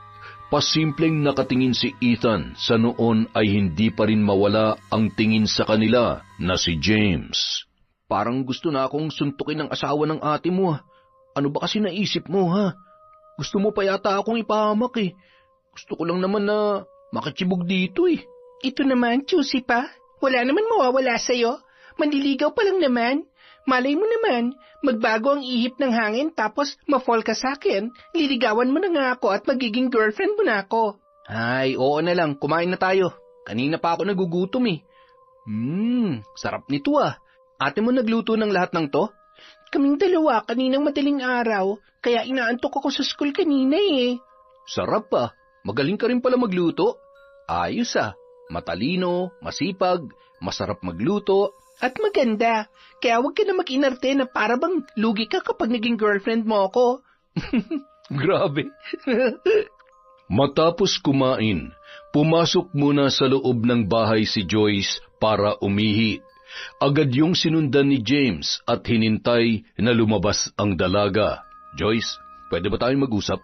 pasimpleng nakatingin si Ethan sa noon ay hindi pa rin mawala ang tingin sa kanila na si James. Parang gusto na akong suntukin ng asawa ng ate mo. Ano ba kasi naisip mo ha? Gusto mo pa yata akong ipahamak eh. Gusto ko lang naman na makachibog dito eh. Ito naman, Chusi pa. Wala naman mawawala sa'yo. Manliligaw pa lang naman. Malay mo naman, magbago ang ihip ng hangin tapos ma-fall ka sa'kin. Liligawan mo na nga ako at magiging girlfriend mo na ako. Ay, oo na lang. Kumain na tayo. Kanina pa ako nagugutom eh. Sarap nito ah. Ate mo nagluto ng lahat ng to? Kaming dalawa kaninang madaling araw, kaya inaantok ako sa school kanina eh. Sarap ah. Magaling ka rin pala magluto. Ayos ah. Matalino, masipag, masarap magluto. At maganda. Kaya huwag ka na mag-inarte na para bang lugi ka kapag naging girlfriend mo ako. Grabe. Matapos kumain, pumasok muna sa loob ng bahay si Joyce para umihi. Agad yung sinundan ni James at hinintay na lumabas ang dalaga. Joyce, pwede ba tayong mag-usap?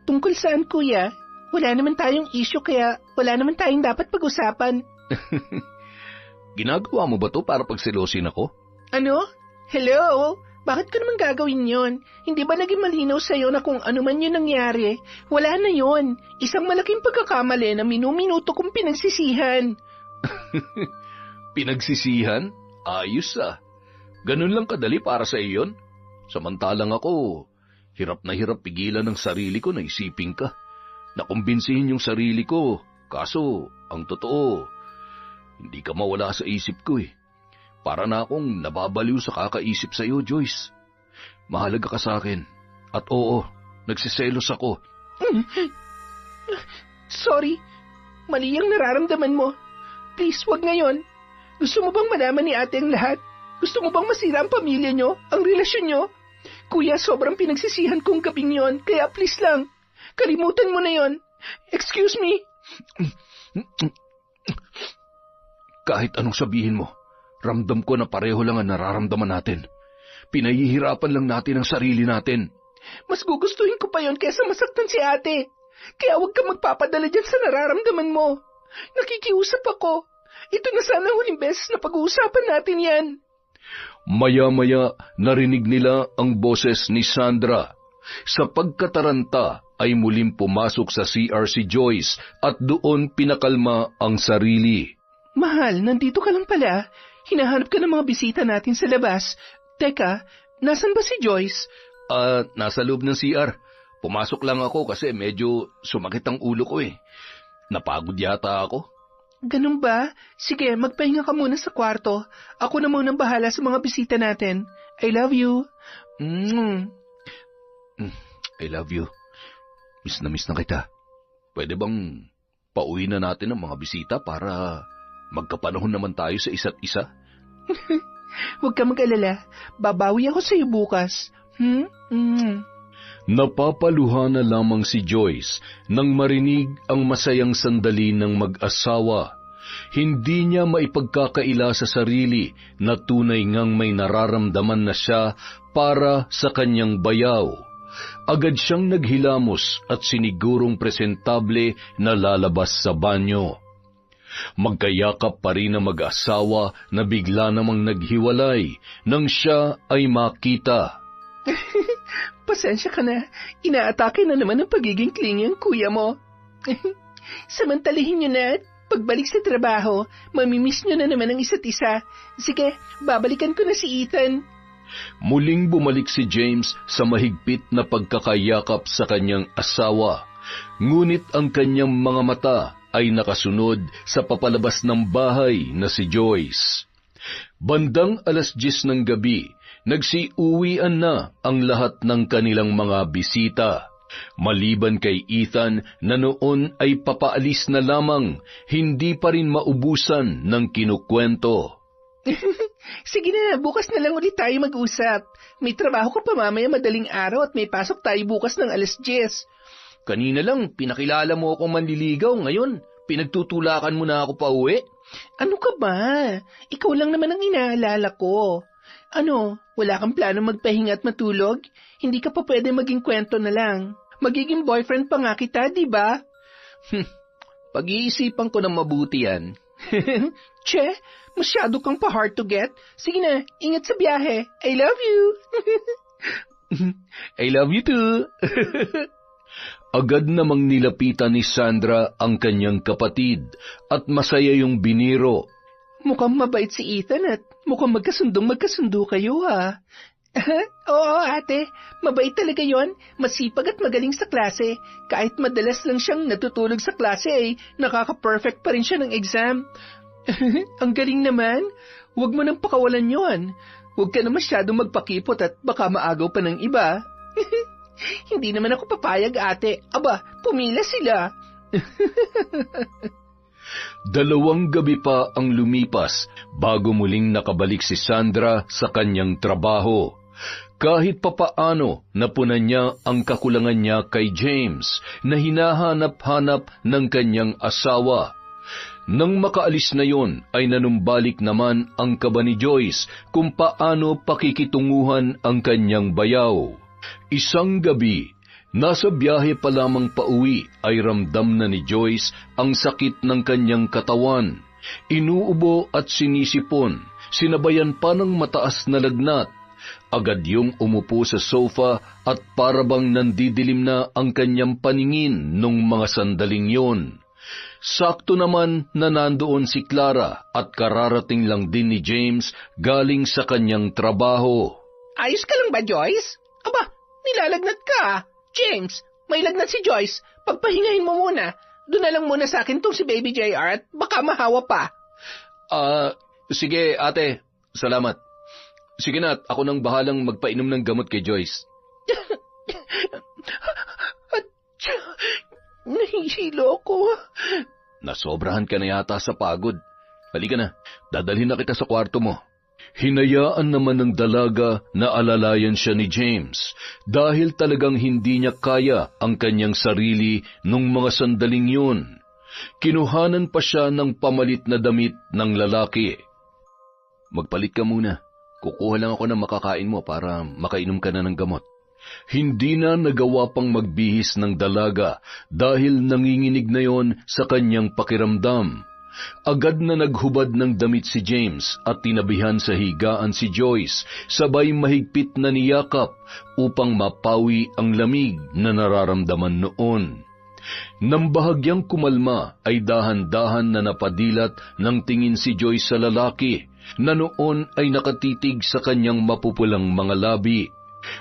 Tungkol saan, kuya? Wala naman tayong issue kaya wala naman tayong dapat pag-usapan. Ginagawa mo ba to para pagselosin ako? Ano? Hello? Bakit ko naman gagawin yon? Hindi ba naging malinaw sa'yo na kung ano man yun nangyari? Wala na yon. Isang malaking pagkakamali na minuminuto kong pinagsisihan. Pinagsisihan? Ayos ah. Ganun lang kadali para sa iyon. Samantalang ako, hirap na hirap pigilan ng sarili ko na isipin ka. Nakumbinsihin yung sarili ko, kaso ang totoo, hindi ka mawala sa isip ko eh. Para na akong nababaliw sa kakaisip sa iyo, Joyce. Mahalaga ka sa akin. At oo, nagsiselos ako. Sorry, mali ang nararamdaman mo. Please, wag ngayon. Gusto mo bang malaman ni ate ang lahat? Gusto mo bang masira ang pamilya nyo, ang relasyon nyo? Kuya, sobrang pinagsisihan kong gabing yon, kaya please lang. Kalimutan mo na yon. Excuse me. Kahit anong sabihin mo, ramdam ko na pareho lang ang nararamdaman natin. Pinahihirapan lang natin ang sarili natin. Mas gugustuhin ko pa yon kaysa masaktan si ate. Kaya huwag ka magpapadala dyan sa nararamdaman mo. Nakikiusap ako. Ito na sana huling beses na pag-uusapan natin yan. Maya-maya narinig nila ang boses ni Sandra. Sa pagkataranta ay muling pumasok sa CR si Joyce at doon pinakalma ang sarili. Mahal, nandito ka lang pala. Hinahanap ka ng mga bisita natin sa labas. Teka, nasan ba si Joyce? Nasa loob ng CR. Pumasok lang ako kasi medyo sumakit ang ulo ko eh. Napagod yata ako. Ganun ba? Sige, magpahinga ka muna sa kwarto. Ako na munang bahala sa mga bisita natin. I love you. I love you. Miss na kita. Pwede bang pauwi na natin ang mga bisita para magkapanahon naman tayo sa isa't isa? Huwag ka mag-alala. Babawi ako sa iyo bukas. Napapaluha na lamang si Joyce nang marinig ang masayang sandali ng mag-asawa. Hindi niya maipagkakaila sa sarili na tunay ngang may nararamdaman na siya para sa kanyang bayaw. Agad siyang naghilamos at sinigurong presentable na lalabas sa banyo. Magkayakap pa rin ang mag-asawa na bigla namang naghiwalay nang siya ay makita. Pasensya ka na. Inaatake na naman ang pagiging clingy ang kuya mo. Samantalihin niyo na at pagbalik sa trabaho, mamimiss niyo na naman ang isa't isa. Sige, babalikan ko na si Ethan. Muling bumalik si James sa mahigpit na pagkakayakap sa kanyang asawa. Ngunit ang kanyang mga mata ay nakasunod sa papalabas ng bahay na si Joyce. Bandang 10:00 ng gabi, nagsiuwian na ang lahat ng kanilang mga bisita. Maliban kay Ethan na noon ay papaalis na lamang, hindi pa rin maubusan ng kinukwento. Sige na, bukas na lang ulit tayo mag-usap. May trabaho ko pa mamaya madaling araw at may pasok tayo bukas ng 10:00. Kanina lang, pinakilala mo akong manliligaw. Ngayon, pinagtutulakan mo na ako pa uwi. Ano ka ba? Ikaw lang naman ang inaalala ko. Ano, wala kang plano magpahinga at matulog? Hindi ka pa pwede maging kwento na lang. Magiging boyfriend pa nga kita, di ba? Pag-iisipan ko ng mabuti yan. Che, masyado kang pa-hard to get. Sige na, ingat sa biyahe. I love you. I love you too. Agad namang nilapitan ni Sandra ang kanyang kapatid at masaya yung biniro. Mukhang mabait si Ethan at mukhang magkasundo kayo ha. Oo ate, mabait talaga yon. Masipag at magaling sa klase. Kahit madalas lang siyang natutulog sa klase ay nakaka-perfect pa rin siya ng exam. Ang galing naman. Huwag mo nang pakawalan yon. Huwag ka na masyadong magpakipot at baka maagaw pa ng iba. Hindi naman ako papayag ate. Aba, pumila sila. 2 gabi pa ang lumipas bago muling nakabalik si Sandra sa kanyang trabaho. Kahit papaano napunan niya ang kakulangan niya kay James na hinahanap-hanap ng kanyang asawa. Nang makaalis na yon ay nanumbalik naman ang kaba ni Joyce kung paano pakikitunguhan ang kanyang bayaw. Isang gabi, nasa biyahe pa lamang pauwi ay ramdam na ni Joyce ang sakit ng kanyang katawan. Inuubo at sinisipon, sinabayan pa ng mataas na lagnat. Agad yung umupo sa sofa at parabang nandidilim na ang kanyang paningin nung mga sandaling yon. Sakto naman na nandoon si Clara at kararating lang din ni James galing sa kanyang trabaho. Ayos ka lang ba, Joyce? Aba, nilalagnat ka. James, may lagnat si Joyce. Pagpahingahin mo muna. Doon na lang muna sa akin tong si Baby JR at baka mahawa pa. Sige ate, salamat. Sige na, ako nang bahalang magpainom ng gamot kay Joyce. Nahihilo ko. Nasobrahan ka na yata sa pagod. Halika na, dadalhin na kita sa kwarto mo. Hinayaan naman ng dalaga na alalayan siya ni James dahil talagang hindi niya kaya ang kanyang sarili nung mga sandaling yun. Kinuhanan pa siya ng pamalit na damit ng lalaki. Magpalit ka muna. Kukuha lang ako ng makakain mo para makainom ka na ng gamot. Hindi na nagawa pang magbihis ng dalaga dahil nanginginig na yon sa kanyang pakiramdam. Agad na naghubad ng damit si James at tinabihan sa higaan si Joyce, sabay mahigpit na niyakap upang mapawi ang lamig na nararamdaman noon. Nang bahagyang kumalma ay dahan-dahan na napadilat ng tingin si Joyce sa lalaki na noon ay nakatitig sa kanyang mapupulang mga labi.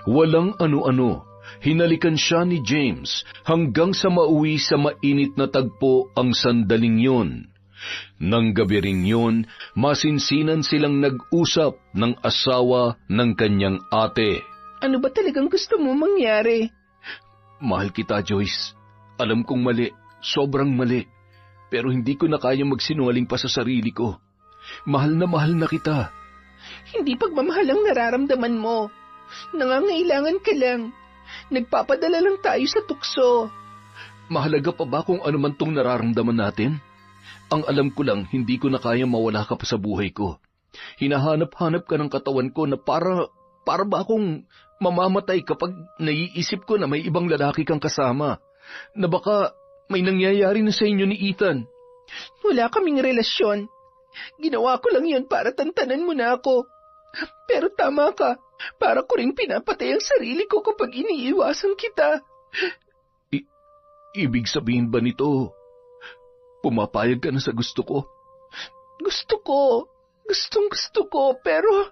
Walang ano-ano, hinalikan siya ni James hanggang sa mauwi sa mainit na tagpo ang sandaling yun. Nang gabi ring yun, masinsinan silang nag-usap ng asawa ng kanyang ate. Ano ba talagang gusto mo mangyari? Mahal kita, Joyce. Alam kong mali, sobrang mali. Pero hindi ko na kaya magsinungaling pa sa sarili ko. Mahal na kita. Hindi pagmamahal ang nararamdaman mo. Nangangailangan ka lang. Nagpapadala lang tayo sa tukso. Mahalaga pa ba kung ano man tong nararamdaman natin? Ang alam ko lang, hindi ko na kaya mawala ka pa sa buhay ko. Hinahanap-hanap ka ng katawan ko na para ba akong mamamatay kapag naiisip ko na may ibang lalaki kang kasama. Na baka may nangyayari na sa inyo ni Ethan. Wala kaming relasyon. Ginawa ko lang yun para tantanan mo na ako. Pero tama ka, para ko rin pinapatay ang sarili ko kapag iniiwasan kita. Ibig sabihin ba nito, pumapayag ka na sa gusto ko? Gustong-gusto ko, pero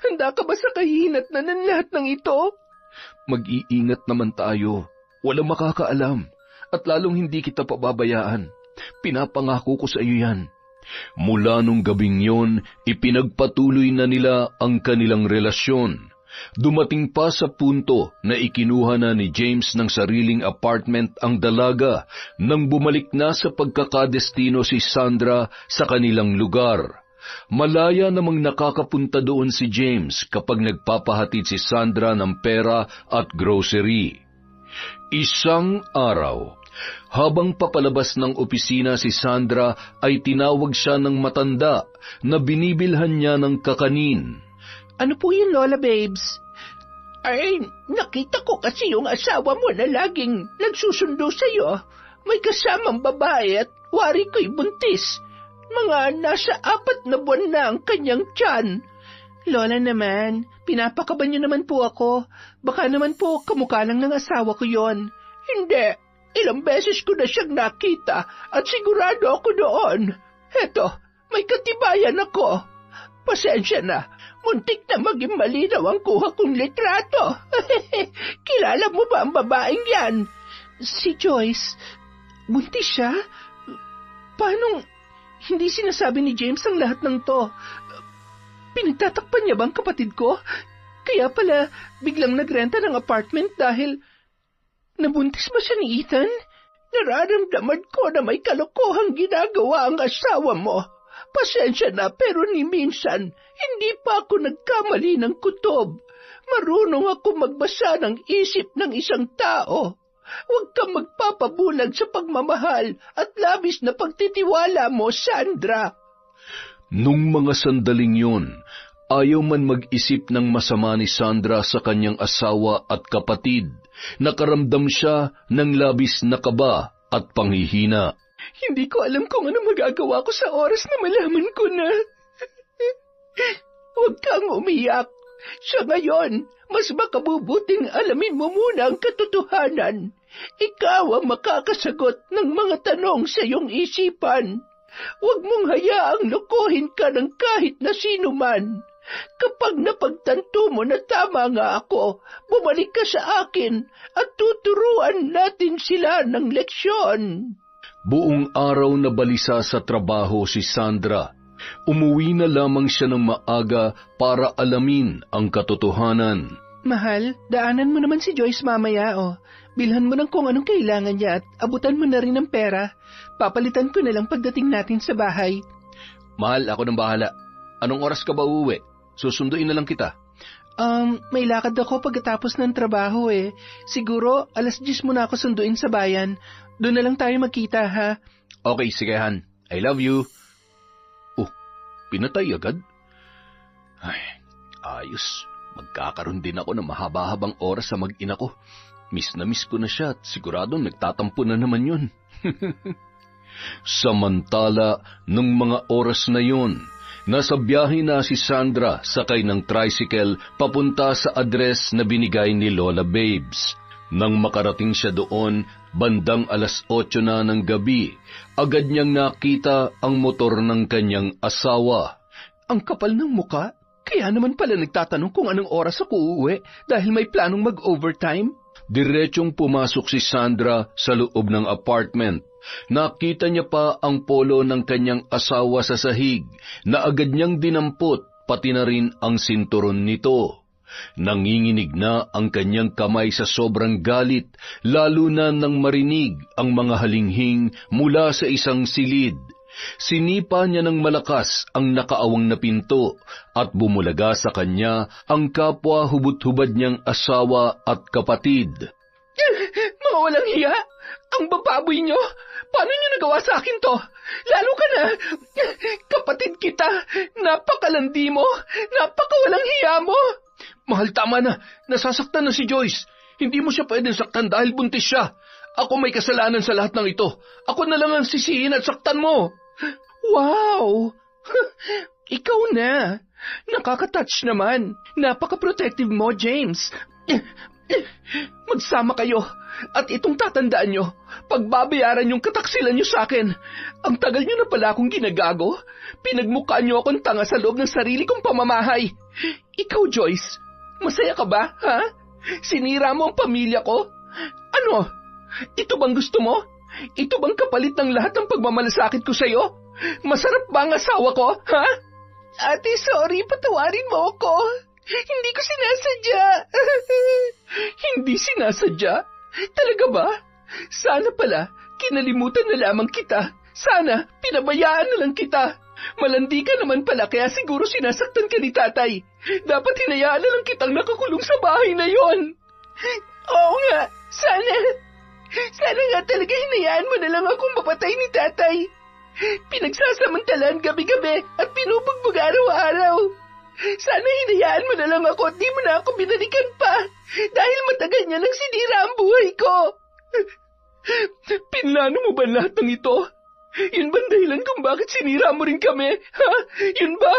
handa ka ba sa kahihinatnan ng lahat ng ito? Mag-iingat naman tayo. Walang makakaalam, at lalong hindi kita pababayaan. Pinapangako ko sa iyo yan. Mula nung gabing yon, ipinagpatuloy na nila ang kanilang relasyon. Dumating pa sa punto na ikinuha na ni James ng sariling apartment ang dalaga nang bumalik na sa pagkakadestino si Sandra sa kanilang lugar. Malaya namang nakakapunta doon si James kapag nagpapahatid si Sandra ng pera at grocery. Isang araw, habang papalabas ng opisina si Sandra ay tinawag siya ng matanda na binibilhan niya ng kakanin. Ano po yun, Lola Babes? Ay, nakita ko kasi yung asawa mo na laging nagsusundo sa'yo. May kasamang babae at wari ko'y buntis. Mga nasa 4 na buwan na ang kanyang tiyan. Lola naman, pinapakaban niyo naman po ako. Baka naman po kamukha lang ng asawa ko yon. Hindi, ilang beses ko na siyang nakita at sigurado ako doon. Heto, may katibayan ako. Pasensya na, muntik na maging malinaw ang kuha kong litrato. Kilala mo ba ang babaeng yan? Si Joyce. Buntis siya? Paano hindi sinasabi ni James ang lahat ng to? Pinagtatakpan niya bang kapatid ko? Kaya pala biglang nagrenta ng apartment dahil nabuntis ba siya ni Ethan? Nararamdaman ko na may kalokohang ginagawa ang asawa mo. Pasensya na pero ni minsan hindi pa ako nagkamali ng kutob. Marunong ako magbasa ng isip ng isang tao. Huwag kang magpapabulag sa pagmamahal at labis na pagtitiwala mo, Sandra. Nung mga sandaling yun, ayaw man mag-isip ng masama ni Sandra sa kanyang asawa at kapatid. Nakaramdam siya ng labis na kaba at panghihina. Hindi ko alam kung ano magagawa ko sa oras na malaman ko na. Huwag kang umiyak. Sa ngayon, mas makabubuting alamin mo muna ang katotohanan. Ikaw ang makakasagot ng mga tanong sa iyong isipan. Huwag mong hayaang lokohin ka ng kahit na sino man. Kapag napagtanto mo na tama nga ako, bumalik ka sa akin at tuturuan natin sila ng leksyon. Buong araw na balisa sa trabaho si Sandra. Umuwi na lamang siya ng maaga para alamin ang katotohanan. Mahal, daanan mo naman si Joyce mamaya, oh. Bilhan mo ng kung anong kailangan niya at abutan mo na rin ng pera. Papalitan ko na lang pagdating natin sa bahay. Mahal, ako nang bahala. Anong oras ka ba uuwi? Susunduin na lang kita. May lakad ako pagkatapos ng trabaho eh. Siguro 10:00 mo na ako sunduin sa bayan. Doon na lang tayo magkita, ha? Okay, sige Han. I love you. Oh, pinatay agad? Ay, ayos. Magkakaroon din ako ng mahaba-habang oras sa mag-ina ko. Miss na miss ko na siya at siguradong nagtatampo na naman yun. Samantala, nung mga oras na yun, nasa biyahe na si Sandra sakay ng tricycle papunta sa address na binigay ni Lola Babes. Nang makarating siya doon, bandang 8:00 na ng gabi, agad niyang nakita ang motor ng kanyang asawa. Ang kapal ng muka, kaya naman pala nagtatanong kung anong oras ako uuwi dahil may planong mag-overtime. Diretsong pumasok si Sandra sa loob ng apartment. Nakita niya pa ang polo ng kanyang asawa sa sahig na agad niyang dinampot pati na rin ang sinturon nito. Nanginginig na ang kanyang kamay sa sobrang galit, lalo na nang marinig ang mga halinghing mula sa isang silid. Sinipa niya ng malakas ang nakaawang na pinto at bumulaga sa kanya ang kapwa hubot-hubad niyang asawa at kapatid. Mga walang hiya! Ang bababoy niyo! Paano niyo nagawa sa akin to? Lalo ka na! Kapatid kita! Napakalandi mo! Napakawalang hiya mo! Mahal, tama na! Nasasaktan na si Joyce! Hindi mo siya pwedeng saktan dahil buntis siya! Ako may kasalanan sa lahat ng ito! Ako na lang ang sisihin at saktan mo! Wow! Ikaw na! Nakaka-touch naman! Napaka-protective mo, James! Magsama kayo at itong tatandaan nyo, pagbabayaran yung kataksilan nyo sa akin. Ang tagal nyo na pala akong ginagago. Pinagmukha nyo akong tanga sa loob ng sarili kong pamamahay. Ikaw, Joyce, masaya ka ba, ha? Sinira mo ang pamilya ko? Ano? Ito bang gusto mo? Ito bang kapalit ng lahat ng pagmamalasakit ko sa'yo? Masarap ba ang asawa ko, ha? Ate, sorry, patawarin mo ako. Hindi ko sinasadya. Hindi sinasadya? Talaga ba? Sana pala, kinalimutan na lamang kita. Sana, pinabayaan na lang kita. Malandi ka naman pala, kaya siguro sinasaktan ka ni tatay. Dapat hinayaan na lang kitang nakakulong sa bahay na yon. Oo nga, sana nga talaga hinayaan mo na lang akong mapatay ni tatay. Pinagsasamantalan gabi-gabi at pinubugbog araw-araw. Sana hinayaan mo na lang ako at di mo na ako binalikan pa dahil matagal niya nang sinira ang buhay ko. Pinlano mo ba lahat ng ito? Yun ba dahilan kung bakit sinira mo rin kami? Ha? Yun ba?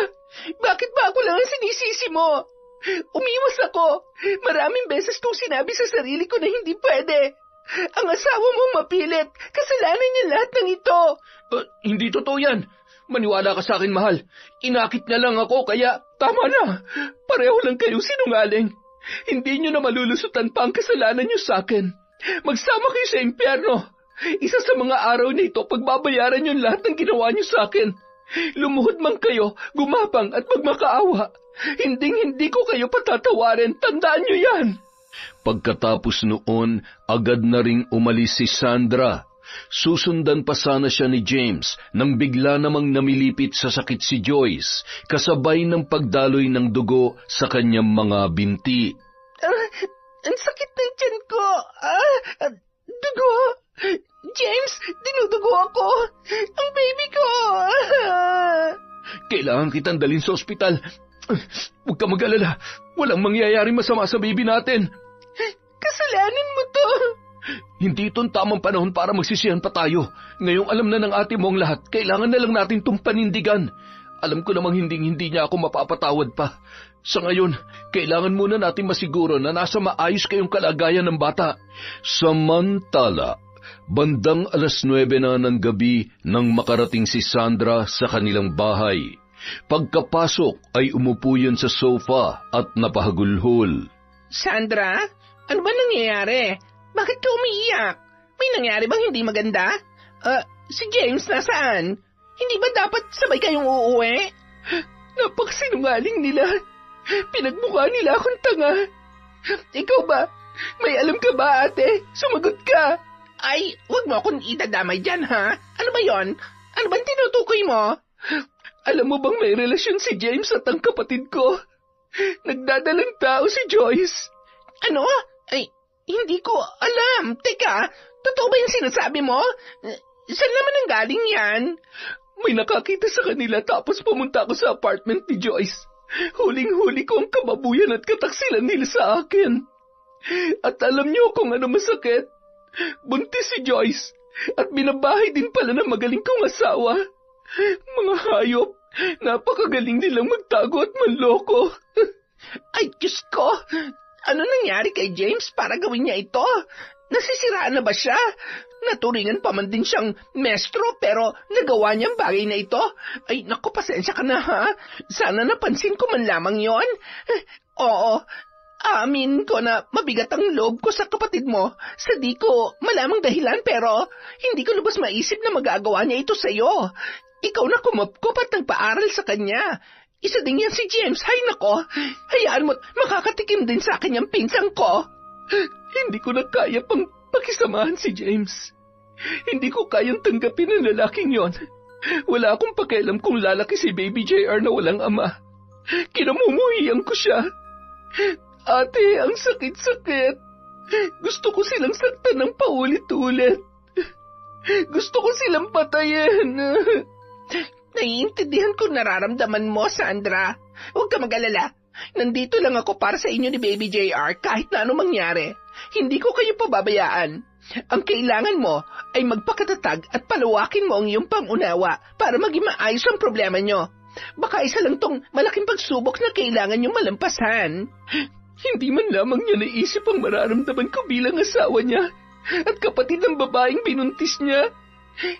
Bakit ba ako lang ang sinisisi mo? Umiwas ako. Maraming beses kong sinabi sa sarili ko na hindi pwede. Ang asawa mong mapilit. Kasalanan niya lahat ng ito. Hindi totoo yan. Maniwala ka sa akin, mahal. Inakit niya lang ako, kaya tama na. Pareho lang kayo sinungaling. Hindi niyo na malulusutan pa ang kasalanan niyo sa akin. Magsama kayo sa impyerno. Isa sa mga araw na ito, pagbabayaran niyo lahat ng ginawa niyo sa akin. Lumuhod man kayo, gumapang at magmakaawa. Hinding-hindi ko kayo patatawarin. Tandaan niyo yan. Pagkatapos noon, agad na ring umalis si Sandra. Susundan pa sana siya ni James nang bigla namang namilipit sa sakit si Joyce, kasabay ng pagdaloy ng dugo sa kanyang mga binti. Ang sakit ng tiyan ko. Dugo. James, dinudugo ako. Ang baby ko. Kailangan kitang dalhin sa ospital. Huwag ka mag-alala. Walang mangyayaring masama sa baby natin. Kasalanan mo to. Hindi itong tamang panahon para magsisihan pa tayo. Ngayong alam na ng ate mo ang lahat, kailangan na lang natin itong panindigan. Alam ko namang hindi niya ako mapapatawad pa. Sa ngayon, kailangan muna natin masiguro na nasa maayos kayong kalagayan ng bata. Samantala, bandang 9:00 na ng gabi nang makarating si Sandra sa kanilang bahay. Pagkapasok ay umupo yun sa sofa at napahagulhol. Sandra, ano ba nangyayari? Bakit ka umiiyak? May nangyari bang hindi maganda? Si James nasaan? Hindi ba dapat sabay kayong uuwi? Napakasinungaling nila. Pinagmukha nila akong tanga. Ikaw ba? May alam ka ba, ate? Sumagot ka. Ay, wag mo akong idadamay dyan, ha? Ano ba yon? Ano bang tinutukoy mo? Alam mo bang may relasyon si James at ang kapatid ko? Nagdadalang tao si Joyce. Ano? Ay, hindi ko alam. Teka, totoo ba yung sinasabi mo? Saan naman ang galing yan? May nakakita sa kanila tapos pumunta ako sa apartment ni Joyce. Huling-huli ko ang kababuyan at kataksilan nila sa akin. At alam niyo kung ano masakit? Buntis si Joyce at binabahay din pala ng magaling kong asawa. Mga hayop, napakagaling nilang magtago at manloko. Ay, Diyos ko! Ano nangyari kay James para gawin niya ito? Nasisiraan na ba siya? Naturingan pa man din siyang mestro pero nagawa niyang bagay na ito. Ay, naku, pasensya ka na ha. Sana napansin ko man lamang yon. Oo, amin ko na mabigat ang loob ko sa kapatid mo. Sa di ko malamang dahilan pero hindi ko lubos maisip na magagawa niya ito sa'yo. Ikaw na kumapkop at nagpaaral sa kanya. Isa din yan si James. Hay nako, hayaan mo't makakatikim din sa akin yung pinsang ko. Hindi ko na kaya pang pakisamahan si James. Hindi ko kayang tanggapin ang lalaking yon. Wala akong pakialam kung lalaki si Baby JR na walang ama. Kinamumuhiyan ko siya. Ate, ang sakit-sakit. Gusto ko silang saktan ng paulit-ulit. Gusto ko silang patayin. Naiintindihan ko nararamdaman mo, Sandra. Huwag ka mag-alala. Nandito lang ako para sa inyo ni Baby JR kahit na ano mangyari. Hindi ko kayo pababayaan. Ang kailangan mo ay magpakatatag at palawakin mo ang iyong pangunawa para maging maayos ang problema nyo. Baka isa lang tong malaking pagsubok na kailangan nyo malampasan. Hindi man lamang niya naisip ang mararamdaman ko bilang asawa niya at kapatid ng babaeng binuntis niya.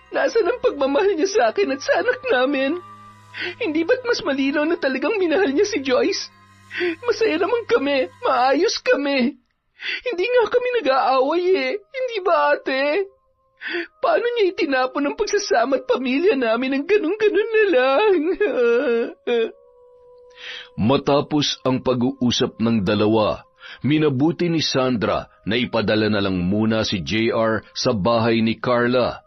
Nasaan ang pagmamahal niya sa akin at sa anak namin? Hindi ba't mas malinaw na talagang minahal niya si Joyce? Masaya naman kami, maayos kami. Hindi nga kami nag-aaway hindi ba ate? Paano niya itinapon ang pagsasama at pamilya namin ng ganun-ganun na lang? Matapos ang pag-uusap ng dalawa, minabuti ni Sandra na ipadala na lang muna si JR sa bahay ni Carla.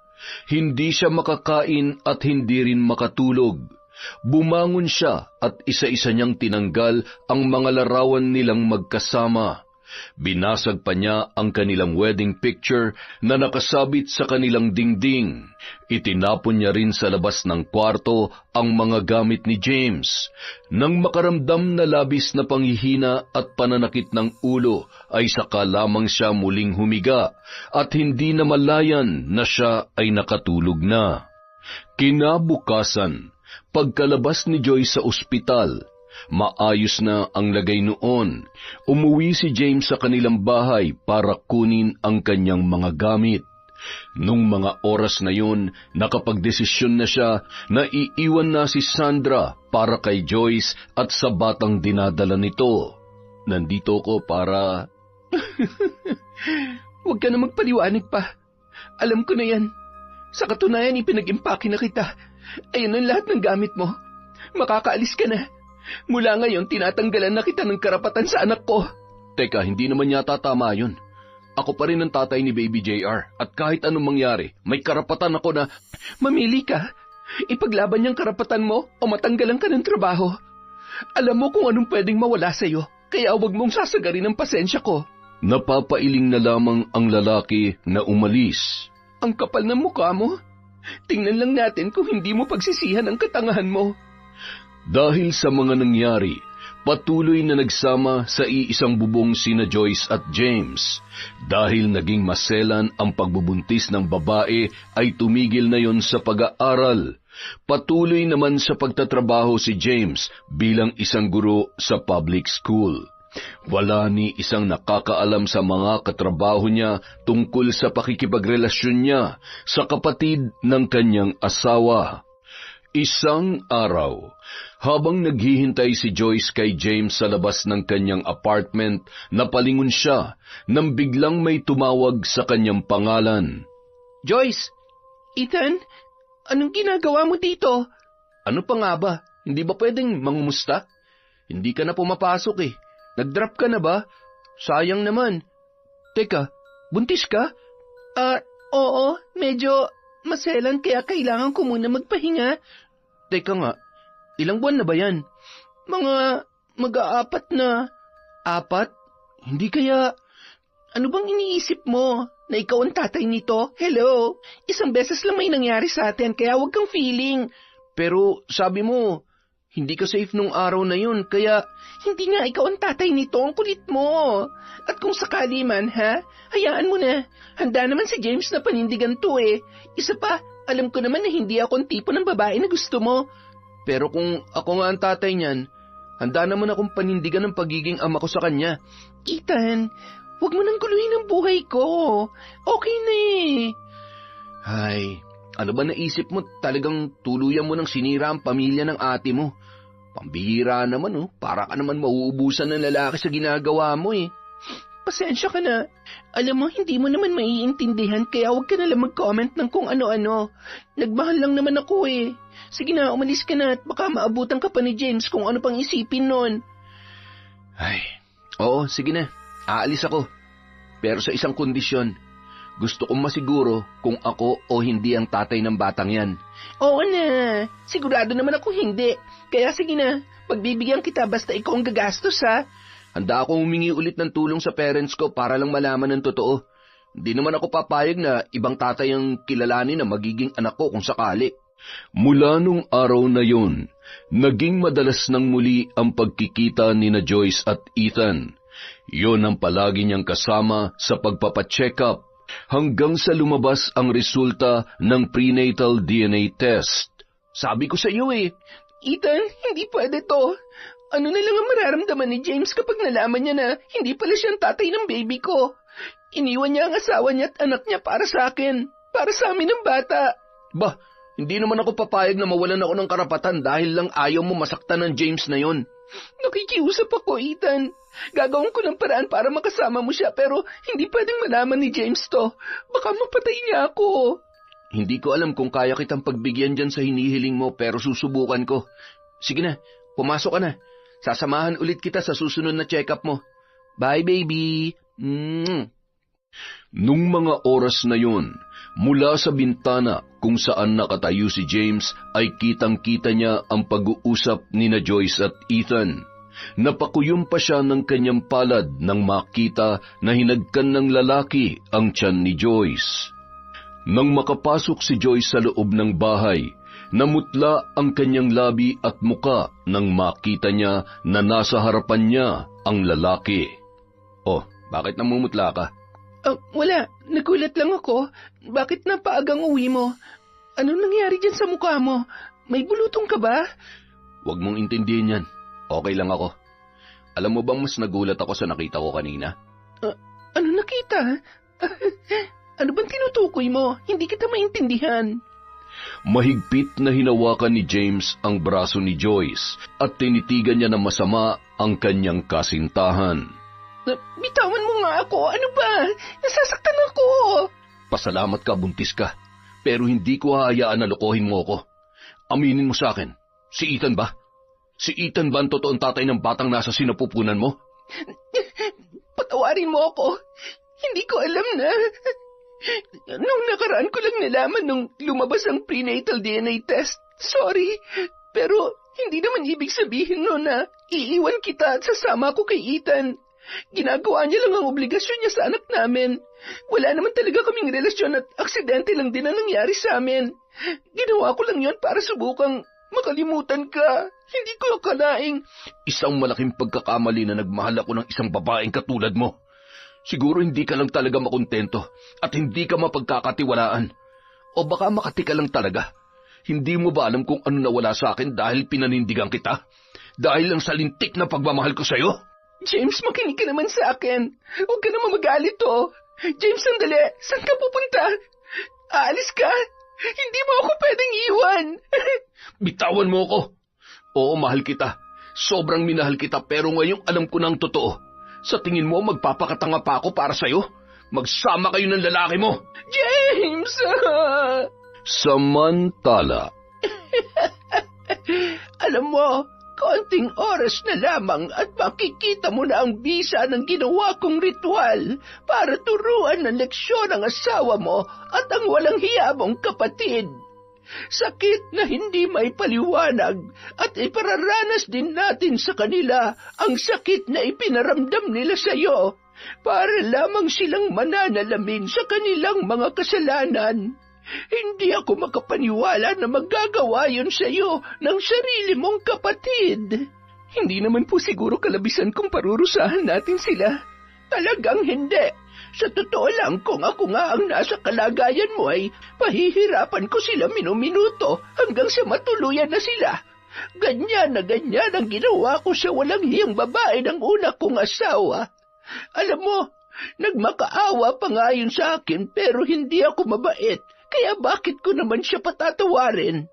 Hindi siya makakain at hindi rin makatulog. Bumangon siya at isa-isa niyang tinanggal ang mga larawan nilang magkasama. Binasag pa niya ang kanilang wedding picture na nakasabit sa kanilang dingding. Itinapon niya rin sa labas ng kwarto ang mga gamit ni James. Nang makaramdam na labis na panghihina at pananakit ng ulo, ay saka lamang siya muling humiga at hindi na malayan na siya ay nakatulog na. Kinabukasan, pagkalabas ni Joy sa ospital, maayos na ang lagay noon. Umuwi si James sa kanilang bahay para kunin ang kanyang mga gamit. Nung mga oras na yun, nakapagdesisyon na siya na iiwan na si Sandra para kay Joyce at sa batang dinadala nito. Nandito ko para... Huwag ka na magpaliwanag pa. Alam ko na yan. Sa katunayan, ipinag-impake na kita. Ayun ang lahat ng gamit mo. Makakaalis ka na. Mula ngayon, tinatanggalan na kita ng karapatan sa anak ko. Teka, hindi naman yata tama yun. Ako pa rin ang tatay ni Baby JR at kahit anong mangyari, may karapatan ako na... Mamili ka. Ipaglaban niyang karapatan mo o matanggalan ka ng trabaho. Alam mo kung anong pwedeng mawala sa'yo, kaya huwag mong sasagarin ang pasensya ko. Napapailing na lamang ang lalaki na umalis. Ang kapal ng mukha mo. Tingnan lang natin kung hindi mo pagsisihan ang katangahan mo. Dahil sa mga nangyari, patuloy na nagsama sa iisang bubong sina Joyce at James. Dahil naging maselan ang pagbubuntis ng babae, ay tumigil na yon sa pag-aaral. Patuloy naman sa pagtatrabaho si James bilang isang guro sa public school. Wala ni isang nakakaalam sa mga katrabaho niya tungkol sa pakikipagrelasyon niya sa kapatid ng kanyang asawa. Isang araw, habang naghihintay si Joyce kay James sa labas ng kanyang apartment, napalingon siya nang biglang may tumawag sa kanyang pangalan. Joyce! Ethan? Anong ginagawa mo dito? Ano pa nga ba? Hindi ba pwedeng mangumusta? Hindi ka na pumapasok eh. Nag-drop ka na ba? Sayang naman. Teka, buntis ka? Oo, medyo maselan kaya kailangan ko muna magpahinga. Teka nga, Ilang buwan na ba yan? Mga mag-aapat na. 4? Hindi kaya... Ano bang iniisip mo? Na ikaw ang tatay nito? Hello? Isang beses lang may nangyari sa atin, kaya huwag kang feeling. Pero sabi mo, hindi ka safe nung araw na yun, kaya hindi nga ikaw ang tatay nito, ang kulit mo. At kung sakali man, hayaan mo na. Handa naman si James na panindigan to eh. Isa pa, alam ko naman na hindi ako ang tipo ng babae na gusto mo. Pero kung ako nga ang tatay niyan, handa naman akong panindigan ng pagiging ama ko sa kanya. Ethan, huwag mo nang guluhin ang buhay ko. Okay na eh. Ay, ano ba naisip mo? Talagang tuluyan mo nang sinira ang pamilya ng ate mo. Pambihira naman para ka naman mauubusan ng lalaki sa ginagawa mo eh. Pasensya ka na. Alam mo, hindi mo naman maiintindihan kaya huwag ka nalang mag-comment ng kung ano-ano. Nagmahal lang naman ako eh. Sige na, umalis ka na at baka maabutan ka pa ni James kung ano pang isipin nun. Ay, oo, sige na. Aalis ako. Pero sa isang kondisyon. Gusto kong masiguro kung ako o hindi ang tatay ng batang yan. Oo na. Sigurado naman ako hindi. Kaya sige na, pagbibigyan kita basta ikaw ang gagastos ha. Handa akong humingi ulit ng tulong sa parents ko para lang malaman ng totoo. Hindi naman ako papayag na ibang tatay ang kilalanin na magiging anak ko kung sakali. Mula nung araw na yun, naging madalas nang muli ang pagkikita ni na Joyce at Ethan. Yon ang palagi niyang kasama sa pagpapacheck up hanggang sa lumabas ang resulta ng prenatal DNA test. Sabi ko sa iyo eh, Ethan, hindi pwede to. Ano na lang ang mararamdaman ni James kapag nalaman niya na hindi pala siyang tatay ng baby ko? Iniwan niya ang asawa niya at anak niya para sa akin, para sa amin ng bata. Bah, hindi naman ako papayag na mawalan ako ng karapatan dahil lang ayaw mo masaktan ng James na yon. Nakikiusap ako, Ethan. Gagawin ko ng paraan para makasama mo siya pero hindi pwedeng malaman ni James to. Baka mapatay niya ako. Hindi ko alam kung kaya kitang pagbigyan dyan sa hinihiling mo pero susubukan ko. Sige na, pumasok ka na. Sasamahan ulit kita sa susunod na check-up mo. Bye, baby. Nung mga oras na yun, mula sa bintana kung saan nakatayo si James ay kitang-kita niya ang pag-uusap ni na Joyce at Ethan. Napakuyom pa siya ng kanyang palad nang makita na hinagkan ng lalaki ang tiyan ni Joyce. Nang makapasok si Joyce sa loob ng bahay, namutla ang kanyang labi at muka nang makita niya na nasa harapan niya ang lalaki. Oh, bakit namumutla ka? Wala. Nagulat lang ako. Bakit napaagang uwi mo? Anong nangyari dyan sa mukha mo? May bulutong ka ba? Huwag mong intindihin yan. Okay lang ako. Alam mo bang mas nagulat ako sa nakita ko kanina? Ano nakita? Ano bang tinutukoy mo? Hindi kita maintindihan. Mahigpit na hinawakan ni James ang braso ni Joyce at tinitigan niya na masama ang kanyang kasintahan. Bitawan mo nga ako. Ano ba? Nasasaktan ako. Pasalamat ka, buntis ka. Pero hindi ko hahayaan na lokohin mo ako. Aminin mo sa akin, si Ethan ba? Si Ethan ba ang totoong tatay ng batang nasa sinapupunan mo? Patawarin mo ako. Hindi ko alam na. Nung nakaraan ko lang nalaman nung lumabas ang prenatal DNA test. Sorry, pero hindi naman ibig sabihin no na iiwan kita at sasama ko kay Ethan. Ginagawa niya lang ang obligasyon niya sa anak namin. Wala naman talaga kaming relasyon at aksidente lang din ang nangyari sa amin. Ginawa ko lang yon para subukang makalimutan ka. Hindi ko akalaing... Isang malaking pagkakamali na nagmahal ako ng isang babaeng katulad mo. Siguro hindi ka lang talaga makontento at hindi ka mapagkakatiwalaan. O baka makati ka lang talaga. Hindi mo ba alam kung ano nawala sa akin dahil pinanindigan kita? Dahil lang sa lintik na pagmamahal ko sa'yo? James, makinig ka naman sa akin. Huwag ka naman magalit James, sandali. Saan ka pupunta? Aalis ka? Hindi mo ako pwedeng iwan. Bitawan mo ako. Oo, mahal kita. Sobrang minahal kita pero ngayong alam ko na ang totoo. Sa tingin mo, magpapakatanga pa ako para sa'yo? Magsama kayo ng lalaki mo. James! Samantala. Alam mo, konting oras na lamang at makikita mo na ang bisa ng ginawa kong ritual para turuan ng leksyon ang asawa mo at ang walang hiya mong kapatid. Sakit na hindi may paliwanag at ipararanas din natin sa kanila ang sakit na ipinaramdam nila sa iyo para lamang silang mananalamin sa kanilang mga kasalanan. Hindi ako makapaniwala na magagawa yun sa iyo ng sarili mong kapatid. Hindi naman po siguro kalabisan kung parurusahan natin sila. Talagang hindi. Sa totoo lang, kung ako nga ang nasa kalagayan mo ay pahihirapan ko sila minuminuto hanggang sa matuluyan na sila. Ganyan na ganyan ang ginawa ko sa walang hiyang babae ng una kong asawa. Alam mo, nagmakaawa pa nga yun sa akin pero hindi ako mabait. Kaya bakit ko naman siya patatawarin?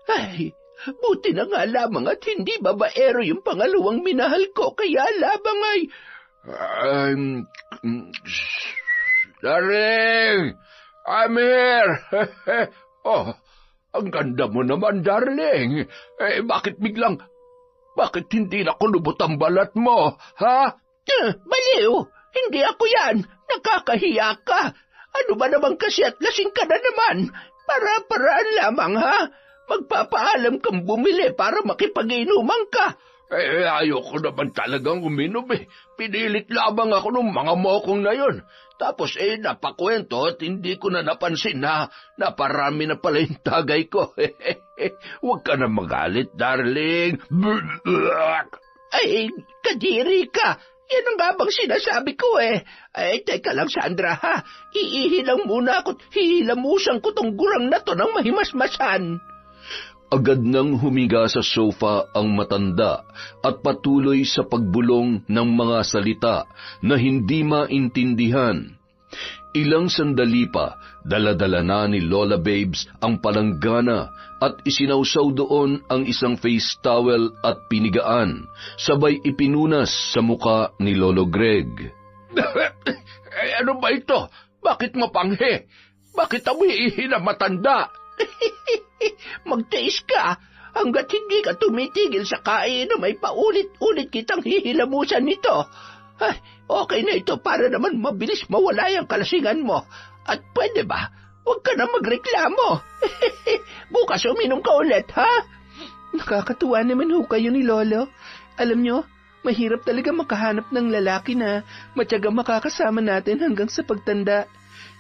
Ay, buti na nga lamang at hindi babaero yung pangalawang minahal ko. Kaya labang ay... Darling! I'm here! Oh, ang ganda mo naman, darling. Bakit hindi na kulubot ang balat mo, ha? Baliw! Hindi ako yan! Nakakahiya ka! Ano ba naman kasi at lasing ka na naman? Para-paraan lamang, ha? Magpapaalam kang bumili para makipag-inuman ka. Ayoko naman talagang uminom Pinilit lamang ako ng mga mokong na yon. Tapos napakwento at hindi ko na napansin na naparami na pala yung tagay ko. Huwag ka na magalit, darling. Ay, kadiri ka. Yan ang nga bang sinasabi ko teka lang, Sandra, ha? Iihilang muna ako't hihilamusan ko tong gurang na to ng mahimasmasan. Agad nang humiga sa sofa ang matanda at patuloy sa pagbulong ng mga salita na hindi maintindihan. Ilang sandali pa, dala-dala na ni Lola Babes ang palanggana at isinawsaw doon ang isang face towel at pinigaan, sabay ipinunas sa muka ni Lolo Greg. Ano ba ito? Bakit mapanghe? Bakit awiihi na matanda? Magtiis ka hanggat hindi ka tumitigil sa kain na may paulit-ulit kitang hihilamusan nito. Ay, okay na ito para naman mabilis mawala yung kalasingan mo. At pwede ba, huwag ka na magreklamo. Bukas uminom ka ulit, ha? Nakakatuwa naman ho kayo ni Lolo. Alam nyo, mahirap talaga makahanap ng lalaki na matyagang makakasama natin hanggang sa pagtanda.